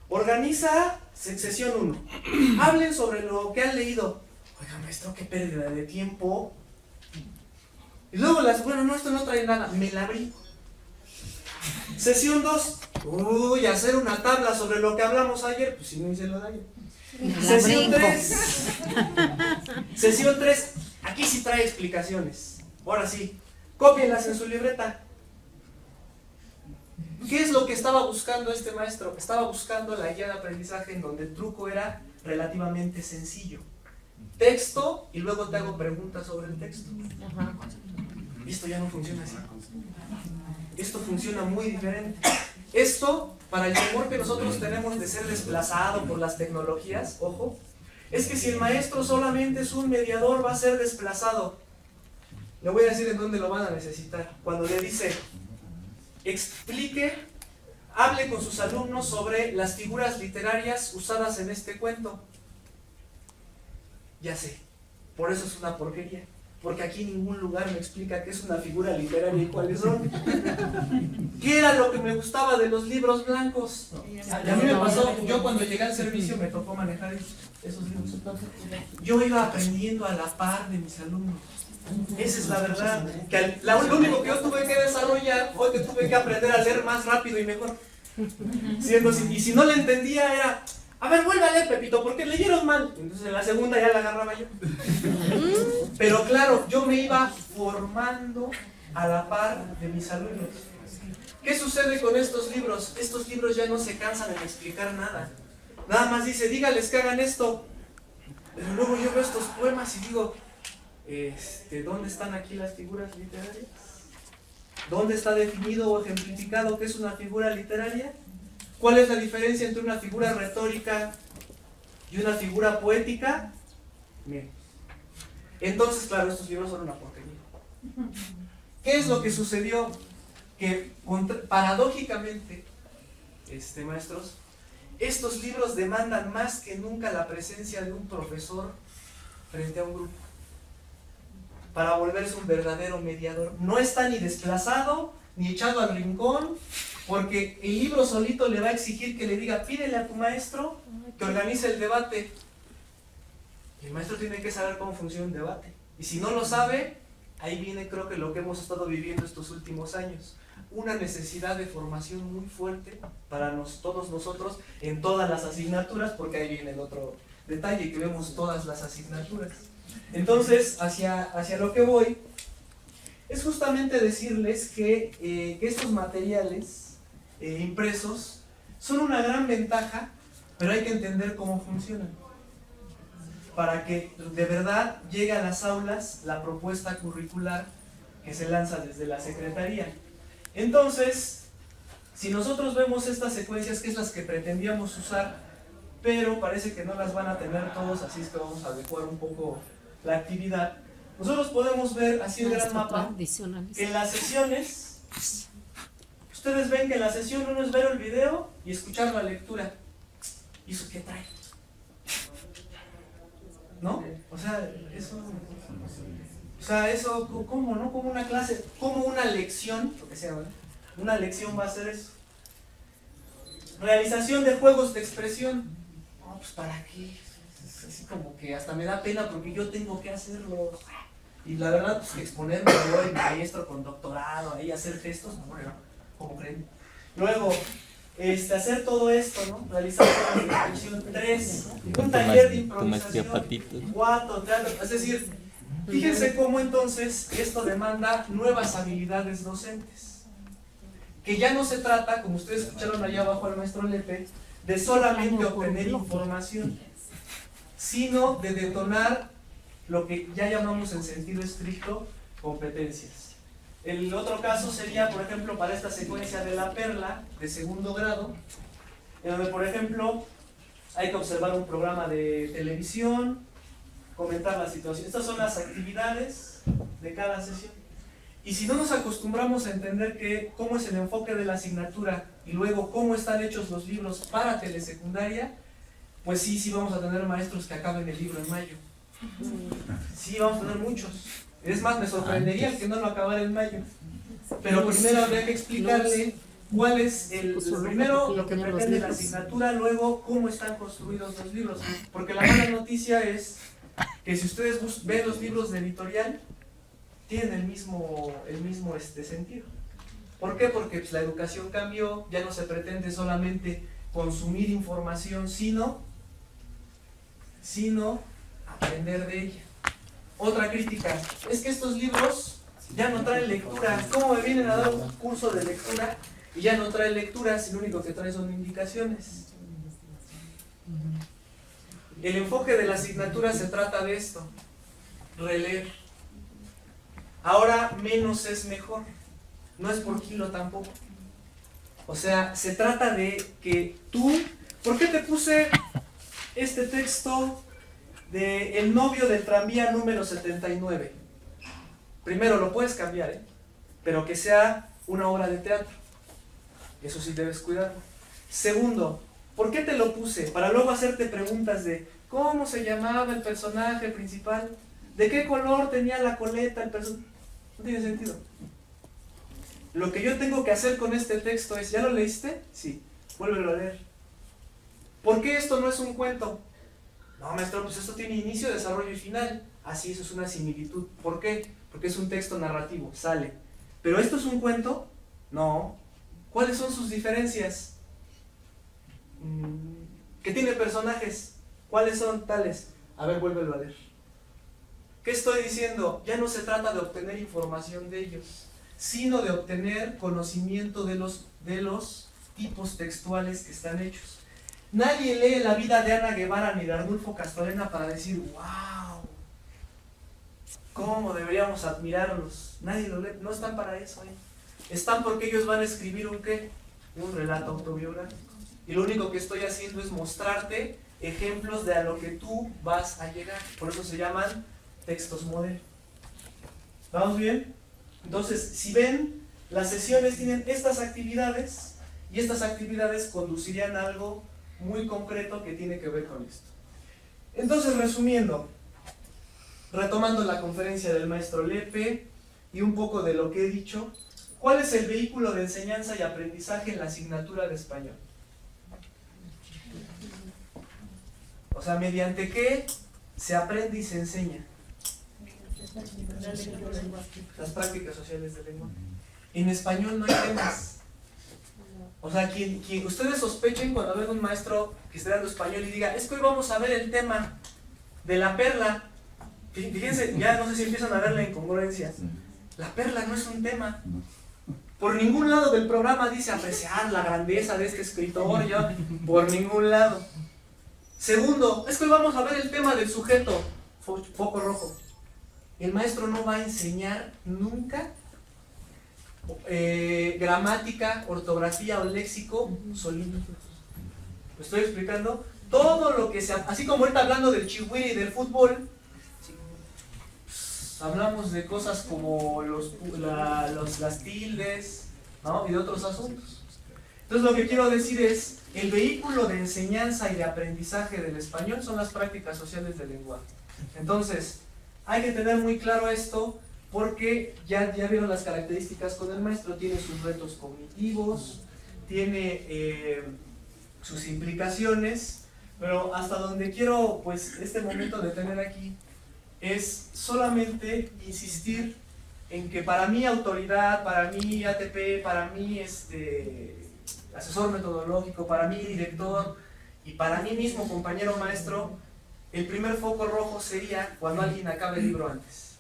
Organiza sesión 1. Hablen sobre lo que han leído. Oiga, maestro, qué pérdida de tiempo. Y luego bueno, no, esto no trae nada. Me la abrí. Sesión 2. Uy, hacer una tabla sobre lo que hablamos ayer. Pues si no hice lo de ayer. Sesión 3. Sesión 3. Aquí sí trae explicaciones. Ahora sí. Cópienlas en su libreta. ¿Qué es lo que estaba buscando este maestro? Estaba buscando la guía de aprendizaje en donde el truco era relativamente sencillo. Texto y luego te hago preguntas sobre el texto. Y esto ya no funciona así. Esto funciona muy diferente. Esto, para el temor que nosotros tenemos de ser desplazado por las tecnologías, ojo, es que si el maestro solamente es un mediador va a ser desplazado. Le voy a decir en dónde lo van a necesitar. Cuando le dice, hable con sus alumnos sobre las figuras literarias usadas en este cuento. Ya sé, por eso es una porquería. Porque aquí en ningún lugar me explica qué es una figura literaria y cuáles son. ¿Qué era lo que me gustaba de los libros blancos? Y a mí me pasó, yo cuando llegué al servicio me tocó manejar esos libros. Yo iba aprendiendo a la par de mis alumnos. Esa es la verdad. Que lo único que yo tuve que desarrollar fue que tuve que aprender a leer más rápido y mejor. Y si no le entendía era, a ver, vuelve a leer, Pepito, porque leyeron mal. Entonces en la segunda ya la agarraba yo. Pero claro, yo me iba formando a la par de mis alumnos. ¿Qué sucede con estos libros? Estos libros ya no se cansan en explicar nada. Nada más dice, dígales que hagan esto. Pero luego yo veo estos poemas y digo, ¿dónde están aquí las figuras literarias? ¿Dónde está definido o ejemplificado qué es una figura literaria? ¿Cuál es la diferencia entre una figura retórica y una figura poética? Bien. Entonces, claro, estos libros son una porquería. ¿Qué es lo que sucedió? Que paradójicamente, maestros, estos libros demandan más que nunca la presencia de un profesor frente a un grupo para volverse un verdadero mediador. No está ni desplazado ni echado al rincón, porque el libro solito le va a exigir que le diga, pídele a tu maestro que organice el debate. El maestro tiene que saber cómo funciona un debate. Y si no lo sabe, ahí viene creo que lo que hemos estado viviendo estos últimos años. Una necesidad de formación muy fuerte para todos nosotros en todas las asignaturas, porque ahí viene el otro detalle, que vemos todas las asignaturas. Entonces, hacia lo que voy, es justamente decirles que estos materiales impresos son una gran ventaja, pero hay que entender cómo funcionan, para que de verdad llegue a las aulas la propuesta curricular que se lanza desde la Secretaría. Entonces, si nosotros vemos estas secuencias, que es las que pretendíamos usar, pero parece que no las van a tener todos, así es que vamos a adecuar un poco la actividad. Nosotros podemos ver así el gran mapa, que en las sesiones, ustedes ven que en la sesión 1 es ver el video y escuchar la lectura. ¿Y eso qué trae? ¿No? O sea, eso, ¿cómo, no? Como una clase, como una lección, lo que sea, ¿no? Una lección va a ser eso. Realización de juegos de expresión. No, pues ¿para qué? Es así como que hasta me da pena porque yo tengo que hacerlo. Y la verdad, pues exponerme yo, el maestro con doctorado, ahí hacer gestos, no, ¿cómo creen? Luego, hacer todo esto, ¿no? Realizar juegos de expresión. 3, un taller de improvisación. 4, teatro. Es decir, fíjense cómo entonces esto demanda nuevas habilidades docentes. Que ya no se trata, como ustedes escucharon allá abajo al maestro Lepe, de solamente obtener información, sino de detonar lo que ya llamamos en sentido estricto competencias. El otro caso sería, por ejemplo, para esta secuencia de la perla de segundo grado, en donde, por ejemplo, hay que observar un programa de televisión, comentar la situación. Estas son las actividades de cada sesión. Y si no nos acostumbramos a entender cómo es el enfoque de la asignatura y luego cómo están hechos los libros para telesecundaria, pues sí vamos a tener maestros que acaben el libro en mayo. Sí, vamos a tener muchos. Es más, me sorprendería el que no lo acabara en mayo. Pero primero habría que explicarle cuál es primero lo que pretende la asignatura, luego cómo están construidos los libros. Porque la mala noticia es que si ustedes ven los libros de editorial, tienen el mismo sentido. ¿Por qué? Porque pues, la educación cambió, ya no se pretende solamente consumir información, sino aprender de ella. Otra crítica, es que estos libros ya no traen lectura. ¿Cómo me vienen a dar un curso de lectura y ya no trae lecturas y lo único que trae son indicaciones? El enfoque de la asignatura se trata de esto, releer. Ahora menos es mejor, no es por kilo tampoco. O sea, se trata de que tú, ¿por qué te puse este texto de El novio del tranvía número 79? Primero, lo puedes cambiar, pero que sea una obra de teatro. Eso sí debes cuidarlo. Segundo, ¿por qué te lo puse? Para luego hacerte preguntas de ¿cómo se llamaba el personaje principal? ¿De qué color tenía la coleta el personaje? No tiene sentido. Lo que yo tengo que hacer con este texto es, ¿ya lo leíste? Sí, vuélvelo a leer. ¿Por qué esto no es un cuento? No, maestro, pues esto tiene inicio, desarrollo y final. Así, eso es una similitud. ¿Por qué? Porque es un texto narrativo, sale. ¿Pero esto es un cuento? No. ¿Cuáles son sus diferencias? ¿Qué tiene personajes? ¿Cuáles son tales? A ver, vuélvelo a leer. ¿Qué estoy diciendo? Ya no se trata de obtener información de ellos, sino de obtener conocimiento de los tipos textuales que están hechos. Nadie lee la vida de Ana Guevara ni de Arnulfo Castorena para decir, wow, cómo deberíamos admirarlos. Nadie lo lee, no están para eso. Están porque ellos van a escribir un relato autobiográfico. Y lo único que estoy haciendo es mostrarte ejemplos de a lo que tú vas a llegar. Por eso se llaman textos modelo. ¿Estamos bien? Entonces, si ven, las sesiones tienen estas actividades y estas actividades conducirían a algo muy concreto que tiene que ver con esto. Entonces, resumiendo, retomando la conferencia del maestro Lepe y un poco de lo que he dicho, ¿cuál es el vehículo de enseñanza y aprendizaje en la asignatura de español? O sea, ¿mediante qué se aprende y se enseña? Las prácticas sociales del lenguaje. En español no hay temas. O sea, quien ustedes sospechen cuando ven un maestro que esté dando español y diga, es que hoy vamos a ver el tema de la perla. Fíjense, ya no sé si empiezan a ver la incongruencia. La perla no es un tema. Por ningún lado del programa dice apreciar la grandeza de este escritor, ya, por ningún lado. Segundo, es que hoy vamos a ver el tema del sujeto, foco rojo. El maestro no va a enseñar nunca gramática, ortografía o léxico solito. ¿Me estoy explicando? Todo lo que sea, así como ahorita hablando del chihuiri y del fútbol, hablamos de cosas como las tildes, ¿no? Y de otros asuntos. Entonces lo que quiero decir es, el vehículo de enseñanza y de aprendizaje del español son las prácticas sociales del lenguaje. Entonces, hay que tener muy claro esto porque ya vieron las características con el maestro, tiene sus retos cognitivos, tiene sus implicaciones, pero hasta donde quiero pues este momento de tener aquí es solamente insistir en que para mí autoridad, para mí ATP, para mí asesor metodológico, para mí director y para mí mismo compañero maestro, el primer foco rojo sería cuando alguien acabe el libro antes.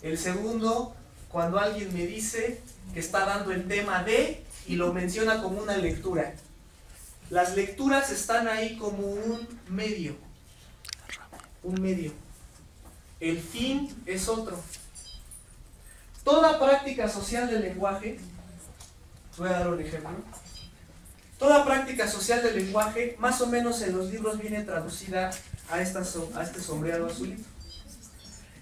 El segundo, cuando alguien me dice que está dando el tema de y lo menciona como una lectura. Las lecturas están ahí como un medio. Un medio. El fin es otro. Toda práctica social del lenguaje, voy a dar un ejemplo, Toda práctica social del lenguaje, más o menos en los libros viene traducida a este sombreado azulito.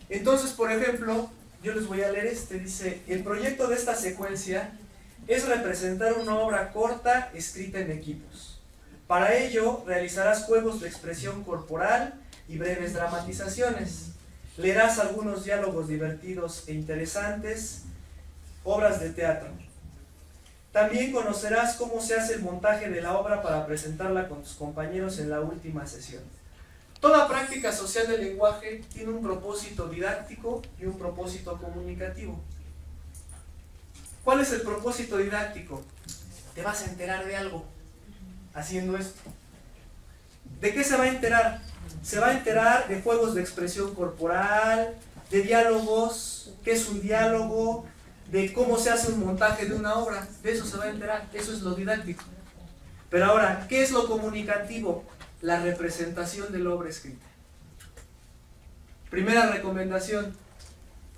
Entonces, por ejemplo, yo les voy a leer dice, el proyecto de esta secuencia es representar una obra corta escrita en equipos. Para ello, realizarás juegos de expresión corporal y breves dramatizaciones. Leerás algunos diálogos divertidos e interesantes, obras de teatro. También conocerás cómo se hace el montaje de la obra para presentarla con tus compañeros en la última sesión. Toda práctica social del lenguaje tiene un propósito didáctico y un propósito comunicativo. ¿Cuál es el propósito didáctico? Te vas a enterar de algo haciendo esto. ¿De qué se va a enterar? Se va a enterar de juegos de expresión corporal, de diálogos, qué es un diálogo, de cómo se hace un montaje de una obra. De eso se va a enterar, eso es lo didáctico. Pero ahora, ¿qué es lo comunicativo? La representación de la obra escrita. Primera recomendación: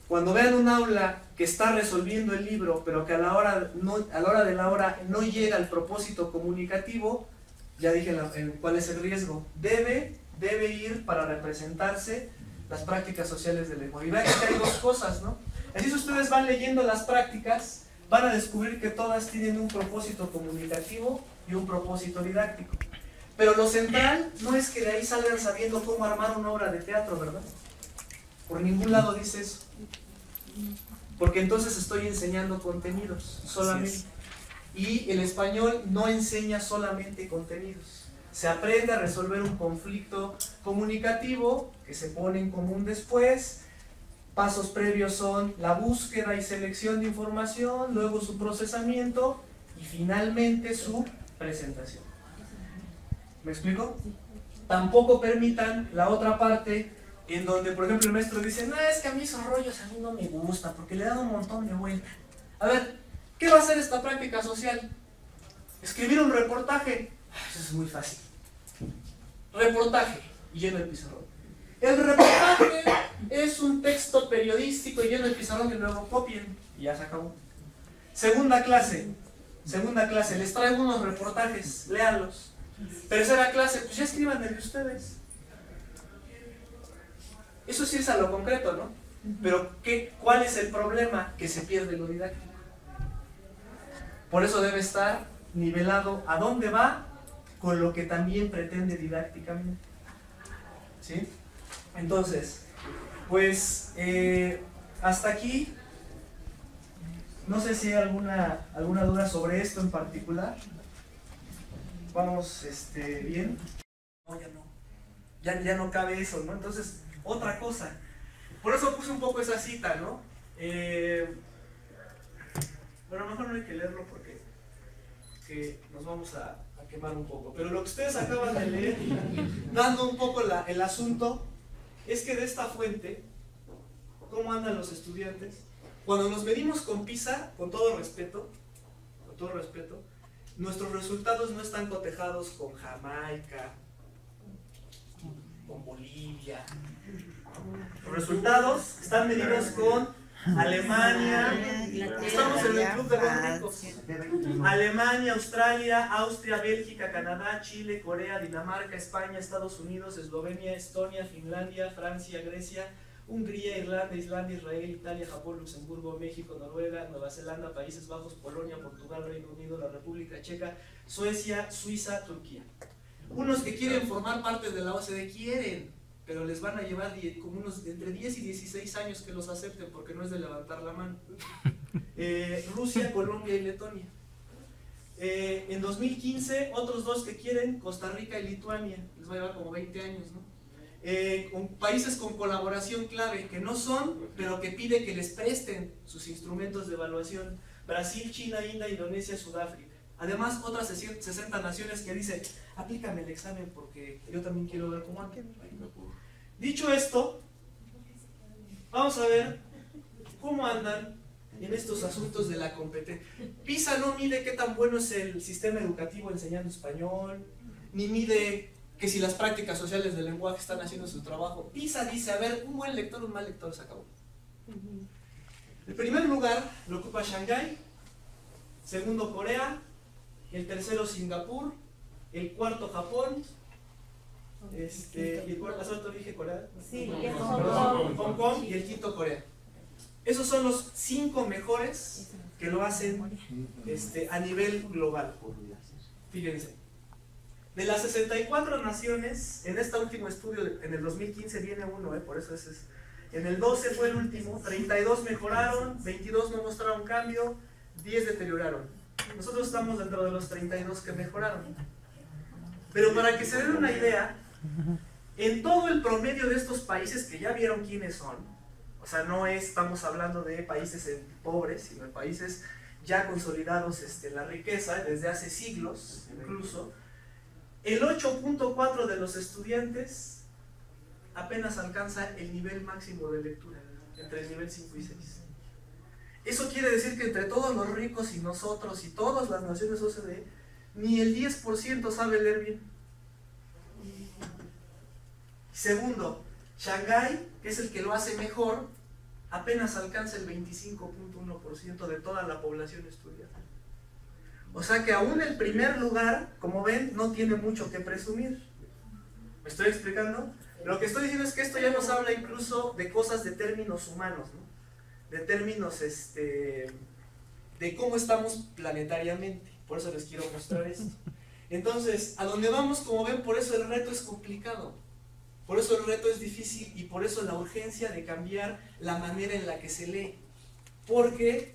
cuando vean un aula que está resolviendo el libro, pero que a la hora de la hora no llega al propósito comunicativo, ya dije cuál es el riesgo. Debe ir para representarse las prácticas sociales del lenguaje. Y vean que hay dos cosas, ¿no? Así, si ustedes van leyendo las prácticas, van a descubrir que todas tienen un propósito comunicativo y un propósito didáctico. Pero lo central no es que de ahí salgan sabiendo cómo armar una obra de teatro, ¿verdad? Por ningún lado dice eso. Porque entonces estoy enseñando contenidos solamente. Y el español no enseña solamente contenidos. Se aprende a resolver un conflicto comunicativo que se pone en común después. Pasos previos son la búsqueda y selección de información, luego su procesamiento y finalmente su presentación. ¿Me explico? Tampoco permitan la otra parte en donde, por ejemplo, el maestro dice, no, es que a mí esos rollos a mí no me gusta porque le dan un montón de vuelta. A ver, ¿qué va a hacer esta práctica social? Escribir un reportaje. Eso es muy fácil. Reportaje. Y lleno el pizarrón. El reportaje es un texto periodístico y lleno el pizarrón y luego copien. Y ya se acabó. Segunda clase, les traigo unos reportajes, léanlos. Tercera clase, pues ya escriban de ustedes. Eso sí es a lo concreto, ¿no? Pero ¿cuál es el problema? Que se pierde lo didáctico. Por eso debe estar nivelado a dónde va con lo que también pretende didácticamente. ¿Sí? Entonces, pues hasta aquí. No sé si hay alguna duda sobre esto en particular. Vamos, bien. No, ya no. Ya no cabe eso, ¿no? Entonces, otra cosa. Por eso puse un poco esa cita, ¿no? Bueno, mejor no hay que leerlo porque nos vamos a quemar un poco. Pero lo que ustedes acaban de leer, dando un poco el asunto, es que de esta fuente, ¿cómo andan los estudiantes? Cuando nos medimos con PISA, con todo respeto, nuestros resultados no están cotejados con Jamaica, con Bolivia. Los resultados están medidos con Alemania, estamos en el club de los ricos. Alemania, Australia, Austria, Bélgica, Canadá, Chile, Corea, Dinamarca, España, Estados Unidos, Eslovenia, Estonia, Finlandia, Francia, Grecia, Hungría, Irlanda, Islandia, Israel, Italia, Japón, Luxemburgo, México, Noruega, Nueva Zelanda, Países Bajos, Polonia, Portugal, Reino Unido, la República Checa, Suecia, Suiza, Turquía. Unos que quieren formar parte de la OCDE quieren, pero les van a llevar como unos entre 10 y 16 años que los acepten, porque no es de levantar la mano. Rusia, Colombia y Letonia. En 2015, otros dos que quieren, Costa Rica y Lituania. Les va a llevar como 20 años, ¿no? Con países con colaboración clave, que no son, pero que pide que les presten sus instrumentos de evaluación. Brasil, China, India, Indonesia, Sudáfrica. Además, otras 60 naciones que dicen, aplícame el examen porque yo también quiero ver cómo anda. Dicho esto, vamos a ver cómo andan en estos asuntos de la competencia. PISA no mide qué tan bueno es el sistema educativo enseñando español, ni mide que si las prácticas sociales del lenguaje están haciendo su trabajo. PISA dice, a ver, un buen lector, un mal lector, se acabó. El primer lugar lo ocupa Shanghái, segundo Corea, el tercero Singapur, el cuarto Japón, y el cuarto dije Corea. Sí, Hong Kong y el quinto Corea. Esos son los 5 mejores que lo hacen a nivel global. Fíjense. De las 64 naciones, en este último estudio, en el 2015 viene uno, por eso ese es. En el 12 fue el último, 32 mejoraron, 22 no mostraron cambio, 10 deterioraron. Nosotros estamos dentro de los 32 que mejoraron. Pero para que se den una idea, en todo el promedio de estos países que ya vieron quiénes son, o sea, no estamos hablando de países pobres, sino de países ya consolidados en la riqueza desde hace siglos incluso, el 8.4 de los estudiantes apenas alcanza el nivel máximo de lectura, entre el nivel 5 y 6. Eso quiere decir que entre todos los ricos y nosotros y todas las naciones OCDE, ni el 10% sabe leer bien. Segundo, Shanghái, que es el que lo hace mejor, apenas alcanza el 25.1% de toda la población estudiante. O sea que aún el primer lugar, como ven, no tiene mucho que presumir. ¿Me estoy explicando? Lo que estoy diciendo es que esto ya nos habla incluso de cosas de términos humanos, ¿no? De términos de cómo estamos planetariamente. Por eso les quiero mostrar esto. Entonces, a donde vamos, como ven, por eso el reto es complicado. Por eso el reto es difícil y por eso la urgencia de cambiar la manera en la que se lee. Porque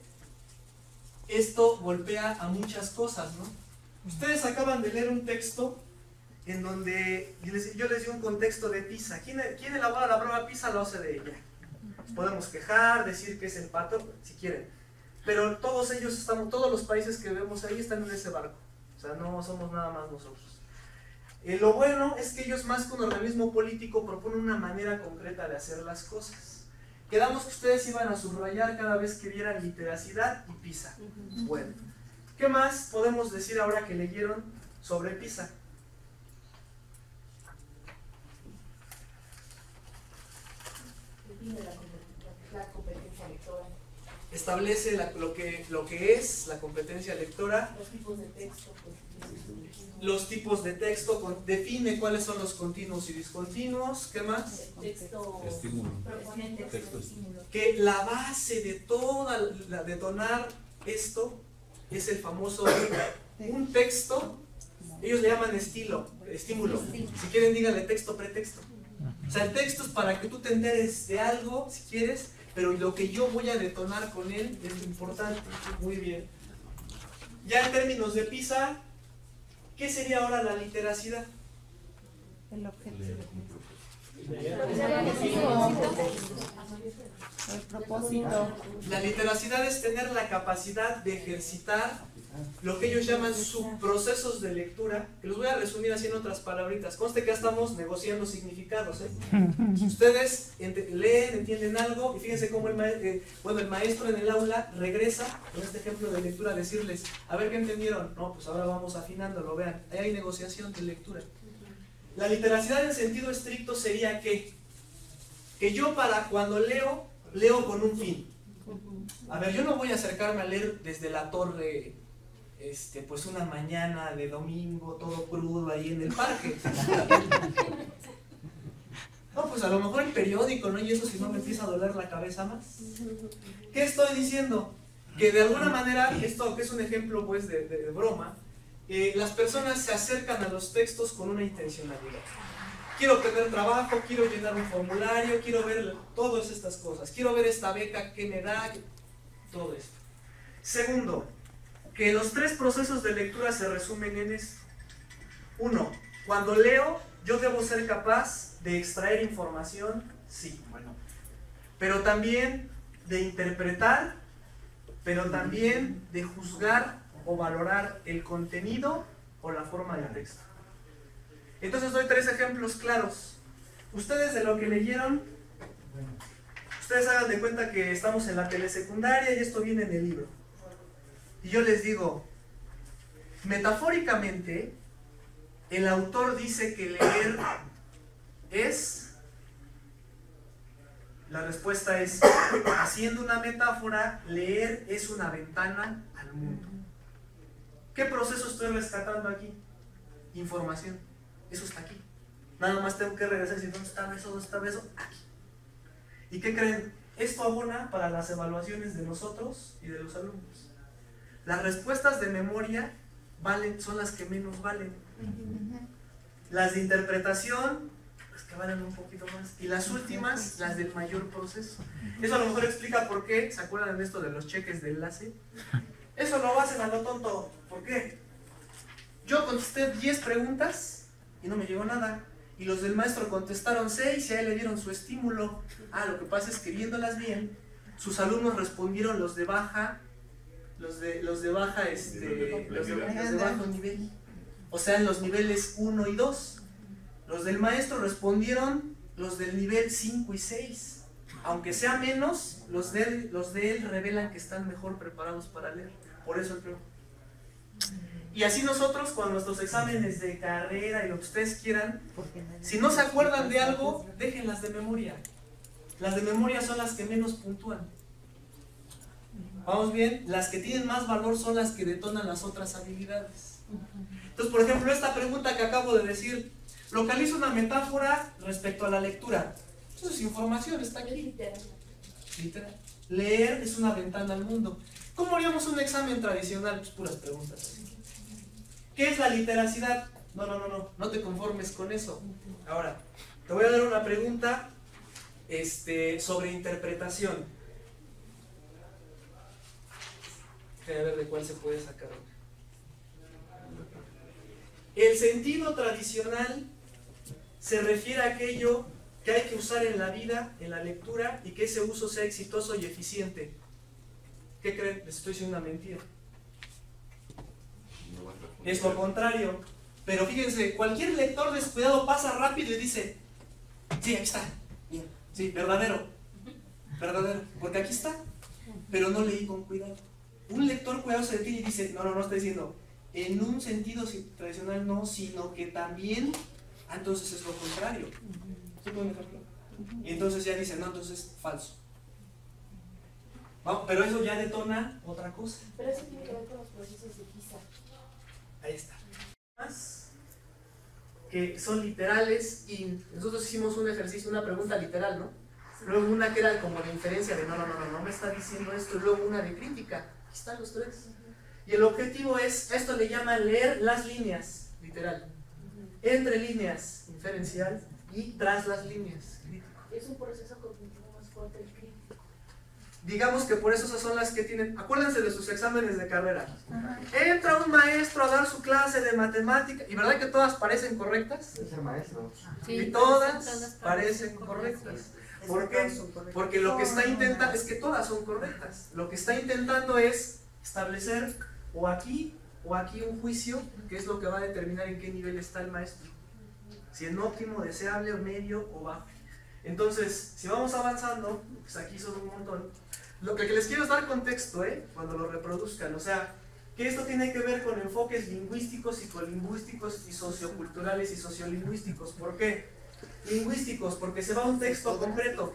esto golpea a muchas cosas, ¿no? Ustedes acaban de leer un texto en donde yo les di un contexto de PISA. ¿Quién elabora la prueba PISA? La OCDE. Podemos quejar, decir que es el pato, si quieren. Pero todos los países que vemos ahí están en ese barco. O sea, no somos nada más nosotros. Lo bueno es que ellos, más que un organismo político, proponen una manera concreta de hacer las cosas. Quedamos que ustedes iban a subrayar cada vez que vieran literacidad y PISA. Bueno, ¿qué más podemos decir ahora que leyeron sobre PISA? La competencia lectora. Establece lo que es la competencia lectora. Los tipos de texto. Los tipos de texto, define cuáles son los continuos y discontinuos. ¿Qué más? Texto estímulo. proponente, texto estímulo. Que la base de toda la detonar esto es el famoso un texto. Ellos le llaman estímulo. Si quieren, díganle texto, pretexto. O sea, el texto es para que tú te enteres de algo, si quieres, pero lo que yo voy a detonar con él es lo importante. Muy bien. Ya en términos de PISA, ¿qué sería ahora la literacidad? El objetivo. El propósito. La literacidad es tener la capacidad de ejercitar lo que ellos llaman subprocesos de lectura, que los voy a resumir así en otras palabritas. Conste que ya estamos negociando significados, ¿eh? Ustedes leen, entienden algo, y fíjense cómo el maestro en el aula regresa, con este ejemplo de lectura, a decirles, a ver qué entendieron. No, pues ahora vamos afinándolo, vean, ahí hay negociación de lectura. La literacidad en sentido estricto sería que yo cuando leo con un fin. A ver, yo no voy a acercarme a leer desde la torre, pues una mañana de domingo, todo crudo ahí en el parque. No, pues a lo mejor el periódico, ¿no? Y eso, si no me empieza a doler la cabeza más. ¿Qué estoy diciendo? Que de alguna manera, esto que es un ejemplo pues de broma, las personas se acercan a los textos con una intencionalidad. Quiero obtener trabajo, quiero llenar un formulario, quiero ver todas estas cosas, quiero ver esta beca que me da, todo esto. Segundo, que los 3 procesos de lectura se resumen en esto. 1. Cuando leo, yo debo ser capaz de extraer información, sí, bueno, pero también de interpretar, pero también de juzgar o valorar el contenido o la forma del texto. Entonces doy 3 ejemplos claros. Ustedes de lo que leyeron, ustedes hagan de cuenta que estamos en la telesecundaria y esto viene en el libro. Y yo les digo, metafóricamente, el autor dice que leer es... La respuesta es, haciendo una metáfora, leer es una ventana al mundo. ¿Qué proceso estoy rescatando aquí? Información. Eso está aquí. Nada más tengo que regresar y decir, ¿dónde estaba eso? ¿Dónde estaba eso? Aquí. ¿Y qué creen? Esto abona para las evaluaciones de nosotros y de los alumnos. Las respuestas de memoria son las que menos valen. Las de interpretación, pues que valen un poquito más. Y las últimas, las del mayor proceso. Eso a lo mejor explica por qué, ¿se acuerdan de esto de los cheques de enlace? Eso lo hacen a lo tonto. ¿Por qué? Yo contesté 10 preguntas y no me llegó nada. Y los del maestro contestaron 6 y a él le dieron su estímulo. Lo que pasa es que viéndolas bien, sus alumnos respondieron los de baja, los de baja, los de bajo nivel. O sea, en los niveles 1 y 2. Los del maestro respondieron los del nivel 5 y 6. Aunque sea menos, los de él revelan que están mejor preparados para leer. Por eso creo. Y así nosotros con nuestros exámenes de carrera y lo que ustedes quieran, si no se acuerdan de algo, déjenlas de memoria. Las de memoria son las que menos puntúan. ¿Vamos bien? Las que tienen más valor son las que detonan las otras habilidades. Entonces, por ejemplo, esta pregunta que acabo de decir, localiza una metáfora respecto a la lectura. Eso es información, está aquí. Literal. Leer es una ventana al mundo. ¿Cómo haríamos un examen tradicional? Pues puras preguntas así. ¿Qué es la literacidad? No te conformes con eso. Ahora, te voy a dar una pregunta sobre interpretación. Déjame ver de cuál se puede sacar. El sentido tradicional se refiere a aquello que hay que usar en la vida, en la lectura, y que ese uso sea exitoso y eficiente. ¿Qué creen? Les estoy diciendo una mentira. Es lo contrario. Pero fíjense, cualquier lector descuidado pasa rápido y dice, sí, aquí está. Bien. Sí, verdadero. Verdadero. Porque aquí está. Pero no leí con cuidado. Un lector cuidadoso de ti y dice, no está diciendo, en un sentido tradicional no, sino que también, entonces es lo contrario. ¿Sí pueden ejemplo? Y entonces ya dice, no, entonces es falso. Vamos, pero eso ya detona otra cosa. Pero eso tiene que ver con los procesos de PISA. Ahí está. Más que son literales y nosotros hicimos un ejercicio, una pregunta literal, ¿no? Luego una que era como de inferencia de no me está diciendo esto, y luego una de crítica. Aquí están los tres. Y el objetivo es, esto le llaman leer las líneas, literal. Entre líneas, inferencial, y tras las líneas, crítico. Es un proceso cognitivo más fuerte el crítico. Digamos que por eso esas son las que tienen, acuérdense de sus exámenes de carrera. Entra un maestro a dar su clase de matemática, y ¿verdad que todas parecen correctas? Es el maestro. Sí, y todas parecen correctas. ¿Por qué? Porque lo que está intentando, es que todas son correctas. Lo que está intentando es establecer o aquí un juicio, que es lo que va a determinar en qué nivel está el maestro. Si en óptimo, deseable, medio o bajo. Entonces, si vamos avanzando, pues aquí son un montón. Lo que les quiero es dar contexto, cuando lo reproduzcan. O sea, que esto tiene que ver con enfoques lingüísticos, psicolingüísticos y socioculturales y sociolingüísticos. ¿Por qué? Lingüísticos, porque se va a un texto concreto.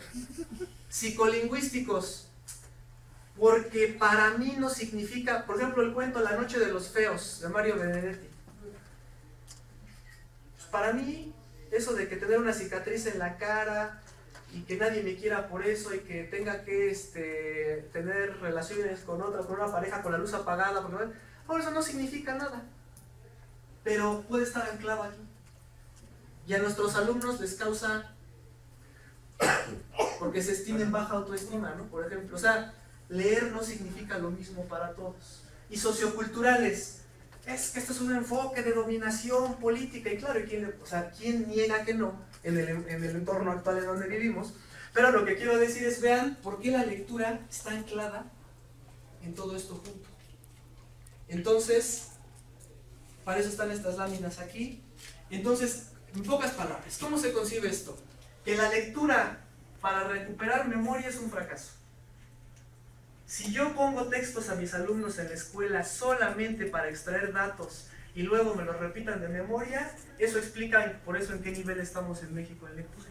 Psicolingüísticos, porque para mí no significa, por ejemplo, el cuento La noche de los feos, de Mario Benedetti. Pues para mí, eso de que tener una cicatriz en la cara y que nadie me quiera por eso y que tenga que tener relaciones con una pareja con la luz apagada, por eso no significa nada. Pero puede estar anclado aquí. Y a nuestros alumnos les causa, porque se estimen baja autoestima, ¿no? Por ejemplo, o sea, leer no significa lo mismo para todos. Y socioculturales, es que esto es un enfoque de dominación política, y claro, ¿quién niega que no en el entorno actual en donde vivimos? Pero lo que quiero decir es, vean por qué la lectura está anclada en todo esto junto. Entonces, para eso están estas láminas aquí. Entonces, en pocas palabras, ¿cómo se concibe esto? Que la lectura para recuperar memoria es un fracaso. Si yo pongo textos a mis alumnos en la escuela solamente para extraer datos y luego me los repitan de memoria, eso explica por eso en qué nivel estamos en México en lectura.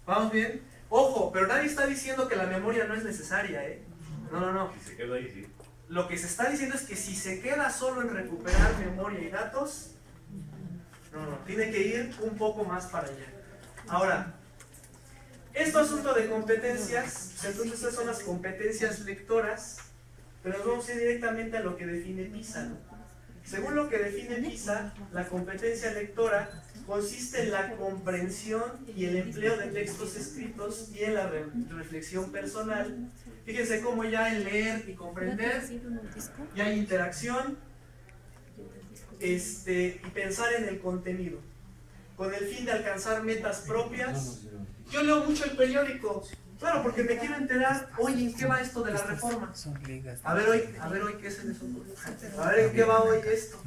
¿Vamos bien? Ojo, pero nadie está diciendo que la memoria no es necesaria, No. Si se queda ahí, sí. lo que se está diciendo es que si se queda solo en recuperar memoria y datos, no, tiene que ir un poco más para allá. Ahora, este asunto de competencias, entonces estas son las competencias lectoras, pero nos vamos a ir directamente a lo que define PISA, ¿no? Según lo que define PISA, la competencia lectora consiste en la comprensión y el empleo de textos escritos y en la reflexión personal. Fíjense cómo ya en leer y comprender ya hay interacción y pensar en el contenido, con el fin de alcanzar metas propias. Yo leo mucho el periódico, claro, porque me quiero enterar, oye, ¿en qué va esto de la reforma? A ver hoy qué se les ocurre. A ver en qué va hoy esto.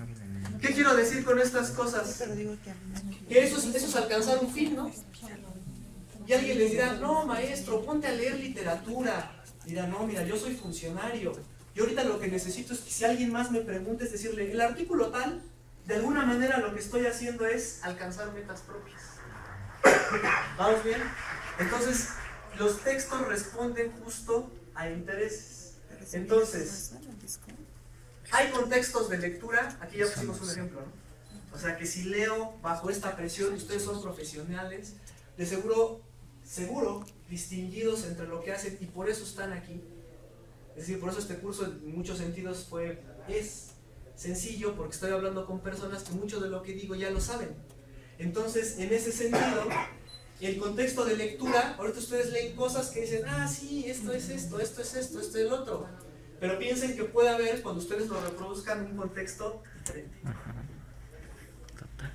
¿Qué quiero decir con estas cosas? Que eso es alcanzar un fin, ¿no? Y alguien les dirá, no, maestro, ponte a leer literatura. Dirá, no, mira, yo soy funcionario. Yo ahorita lo que necesito es que si alguien más me pregunte, es decirle, el artículo tal, de alguna manera lo que estoy haciendo es alcanzar metas propias. ¿Vamos bien? Entonces, los textos responden justo a intereses. Entonces, hay contextos de lectura, aquí ya pusimos un ejemplo, ¿no? O sea que si leo bajo esta presión, ustedes son profesionales, de seguro distinguidos entre lo que hacen y por eso están aquí. Es decir, por eso este curso en muchos sentidos es sencillo, porque estoy hablando con personas que mucho de lo que digo ya lo saben. Entonces, en ese sentido, el contexto de lectura, ahorita ustedes leen cosas que dicen, ah, sí, esto es esto, esto es esto, esto es el otro. Pero piensen que puede haber, cuando ustedes lo reproduzcan, un contexto diferente.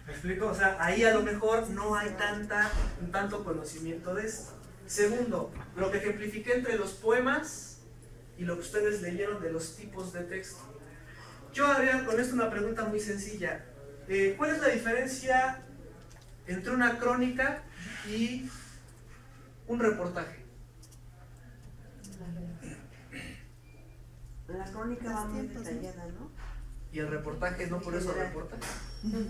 ¿Me explico? O sea, ahí a lo mejor no hay tanto conocimiento de esto. Segundo, lo que ejemplifiqué entre los poemas y lo que ustedes leyeron de los tipos de texto. Yo haría con esto una pregunta muy sencilla. ¿Cuál es la diferencia entre una crónica y un reportaje? La crónica va muy detallada, ¿no? Y el reportaje no por eso reporta. No,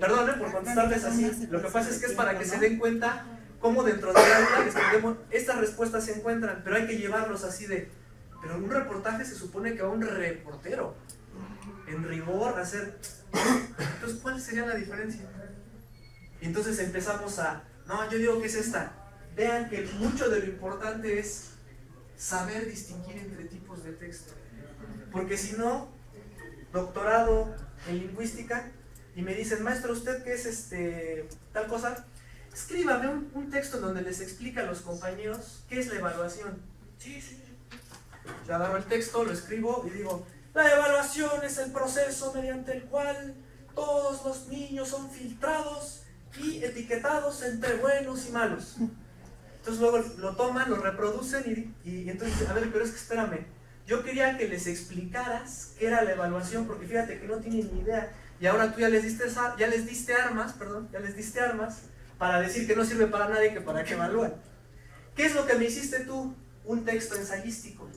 Perdón, por contestarles así. Lo que pasa es que es para que se den cuenta cómo dentro del aula estas respuestas se encuentran, pero hay que llevarlos así de... Pero un reportaje se supone que va un reportero, en rigor, a hacer... Entonces, ¿cuál sería la diferencia? Y entonces empezamos a... No, yo digo que es esta. Vean que mucho de lo importante es saber distinguir entre tipos de texto. Porque si no, doctorado en lingüística, y me dicen, maestro, ¿usted qué es tal cosa? Escríbame un texto donde les explica a los compañeros qué es la evaluación. Sí. Yo agarro el texto, lo escribo y digo, la evaluación es el proceso mediante el cual todos los niños son filtrados y etiquetados entre buenos y malos. Entonces luego lo toman, lo reproducen y entonces, a ver, pero es que espérame, yo quería que les explicaras qué era la evaluación, porque fíjate que no tienen ni idea, y ahora tú ya les diste armas para decir que no sirve para nadie, que para que evalúen. ¿Qué es lo que me hiciste tú? Un texto ensayístico,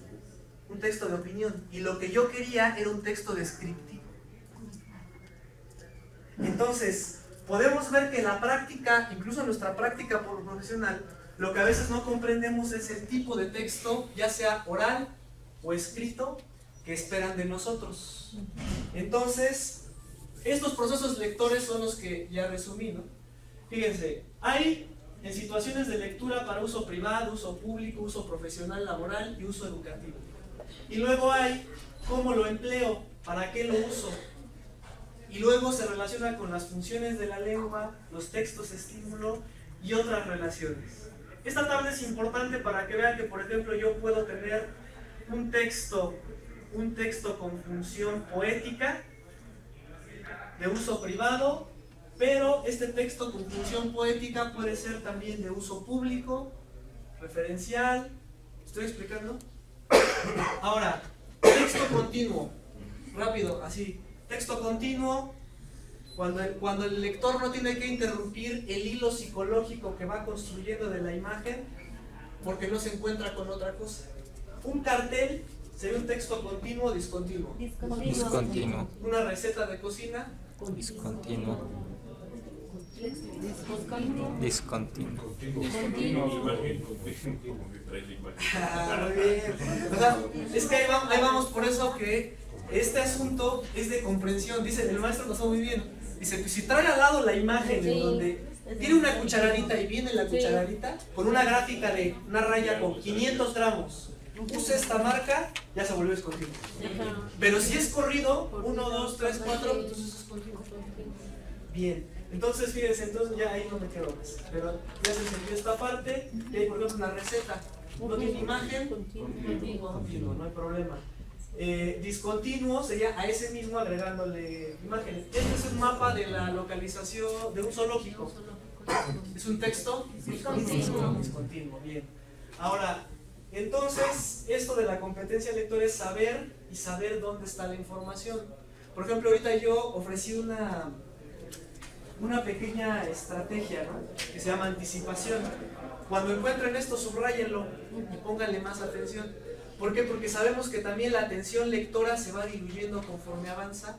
un texto de opinión, y lo que yo quería era un texto descriptivo. Entonces, podemos ver que en la práctica, incluso en nuestra práctica profesional, lo que a veces no comprendemos es el tipo de texto, ya sea oral o escrito, que esperan de nosotros. Entonces, estos procesos lectores son los que ya resumí, ¿no? Fíjense, hay en situaciones de lectura para uso privado, uso público, uso profesional, laboral y uso educativo. Y luego hay cómo lo empleo, para qué lo uso. Y luego se relaciona con las funciones de la lengua, los textos estímulo y otras relaciones. Esta tabla es importante para que vean que, por ejemplo, yo puedo tener un texto con función poética de uso privado, pero este texto con función poética puede ser también de uso público, referencial. ¿Estoy explicando? Ahora, texto continuo, rápido, así. Texto continuo, cuando el lector no tiene que interrumpir el hilo psicológico que va construyendo de la imagen porque no se encuentra con otra cosa. Un cartel sería un texto continuo o discontinuo. Discontinuo. Una receta de cocina. Discontinuo. Discontinuo. Ah, muy bien. O sea, es que ahí vamos, por eso que este asunto es de comprensión. Dice, el maestro pasó muy bien. Dice, pues si trae al lado la imagen en donde tiene una cucharadita y viene la cucharadita con una gráfica de una raya con 500 gramos. Use esta marca, ya se volvió discontinuo. Pero si es corrido, 1, 2, 3, 4, entonces es continuo. Bien, entonces fíjense, entonces ya ahí no me quedo más. Pero ya se entendió esta parte. Y ahí por ejemplo una receta. No tiene imagen, continuo, no hay problema. Discontinuo sería a ese mismo agregándole imágenes. Este es un mapa de la localización de un zoológico. Es un texto discontinuo. Bien. Ahora, entonces, esto de la competencia lectora es saber y saber dónde está la información. Por ejemplo, ahorita yo ofrecí una pequeña estrategia, ¿no? Que se llama anticipación. Cuando encuentren esto, subrayenlo y pónganle más atención. ¿Por qué? Porque sabemos que también la atención lectora se va diluyendo conforme avanza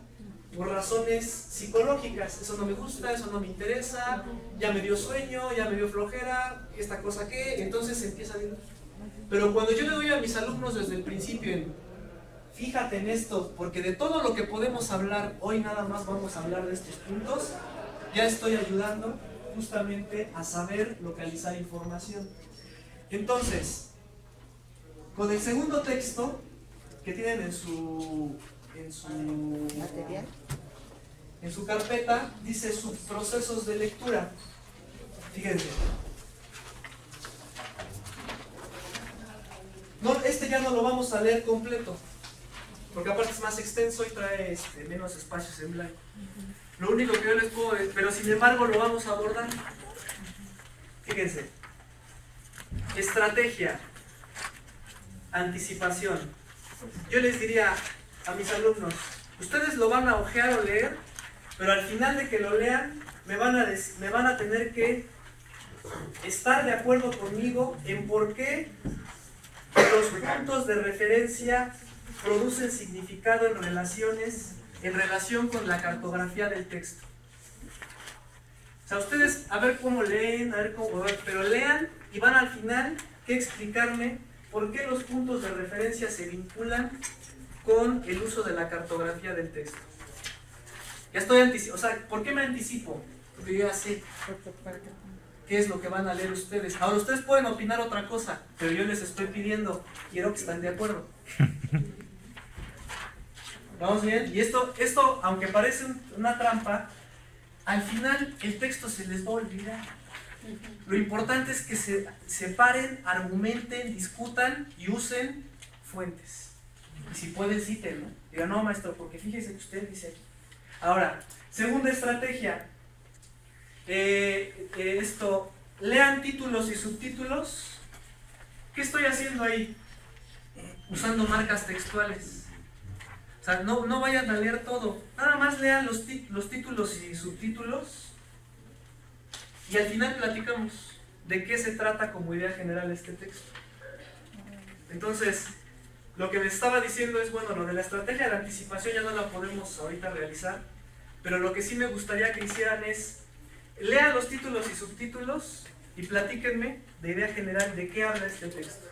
por razones psicológicas. Eso no me gusta, eso no me interesa, ya me dio sueño, ya me dio flojera, esta cosa que, entonces se empieza a diluir. Pero cuando yo le doy a mis alumnos desde el principio, fíjate en esto, porque de todo lo que podemos hablar, hoy nada más vamos a hablar de estos puntos, ya estoy ayudando justamente a saber localizar información. Entonces, con el segundo texto que tienen en su material, en su carpeta, dice subprocesos de lectura. Fíjense. No, este ya no lo vamos a leer completo, porque aparte es más extenso y trae menos espacios en blanco. Lo único que yo les puedo decir, pero sin embargo lo vamos a abordar. Fíjense. Estrategia. Anticipación. Yo les diría a mis alumnos, ustedes lo van a ojear o leer, pero al final de que lo lean, me van a tener que estar de acuerdo conmigo en por qué los puntos de referencia producen significado en relación con la cartografía del texto. O sea, ustedes a ver cómo leen, pero lean y van al final que explicarme por qué los puntos de referencia se vinculan con el uso de la cartografía del texto. Ya estoy anticipando, o sea, ¿por qué me anticipo? Porque yo ya sé qué es lo que van a leer ustedes. Ahora ustedes pueden opinar otra cosa, pero yo les estoy pidiendo, quiero que estén de acuerdo. ¿Vamos bien? Y esto aunque parece una trampa, al final el texto se les va a olvidar. Lo importante es que se separen, argumenten, discutan y usen fuentes. Y si pueden, citen, ¿no? Digan, no, maestro, porque fíjese que usted dice aquí. Ahora, segunda estrategia. Lean títulos y subtítulos. ¿Qué estoy haciendo ahí? Usando marcas textuales. O sea, no vayan a leer todo. Nada más lean los títulos y subtítulos. Y al final platicamos de qué se trata como idea general este texto. Entonces, lo que me estaba diciendo es, bueno, lo de la estrategia de anticipación ya no la podemos ahorita realizar, pero lo que sí me gustaría que hicieran es, lean los títulos y subtítulos y platíquenme de idea general de qué habla este texto.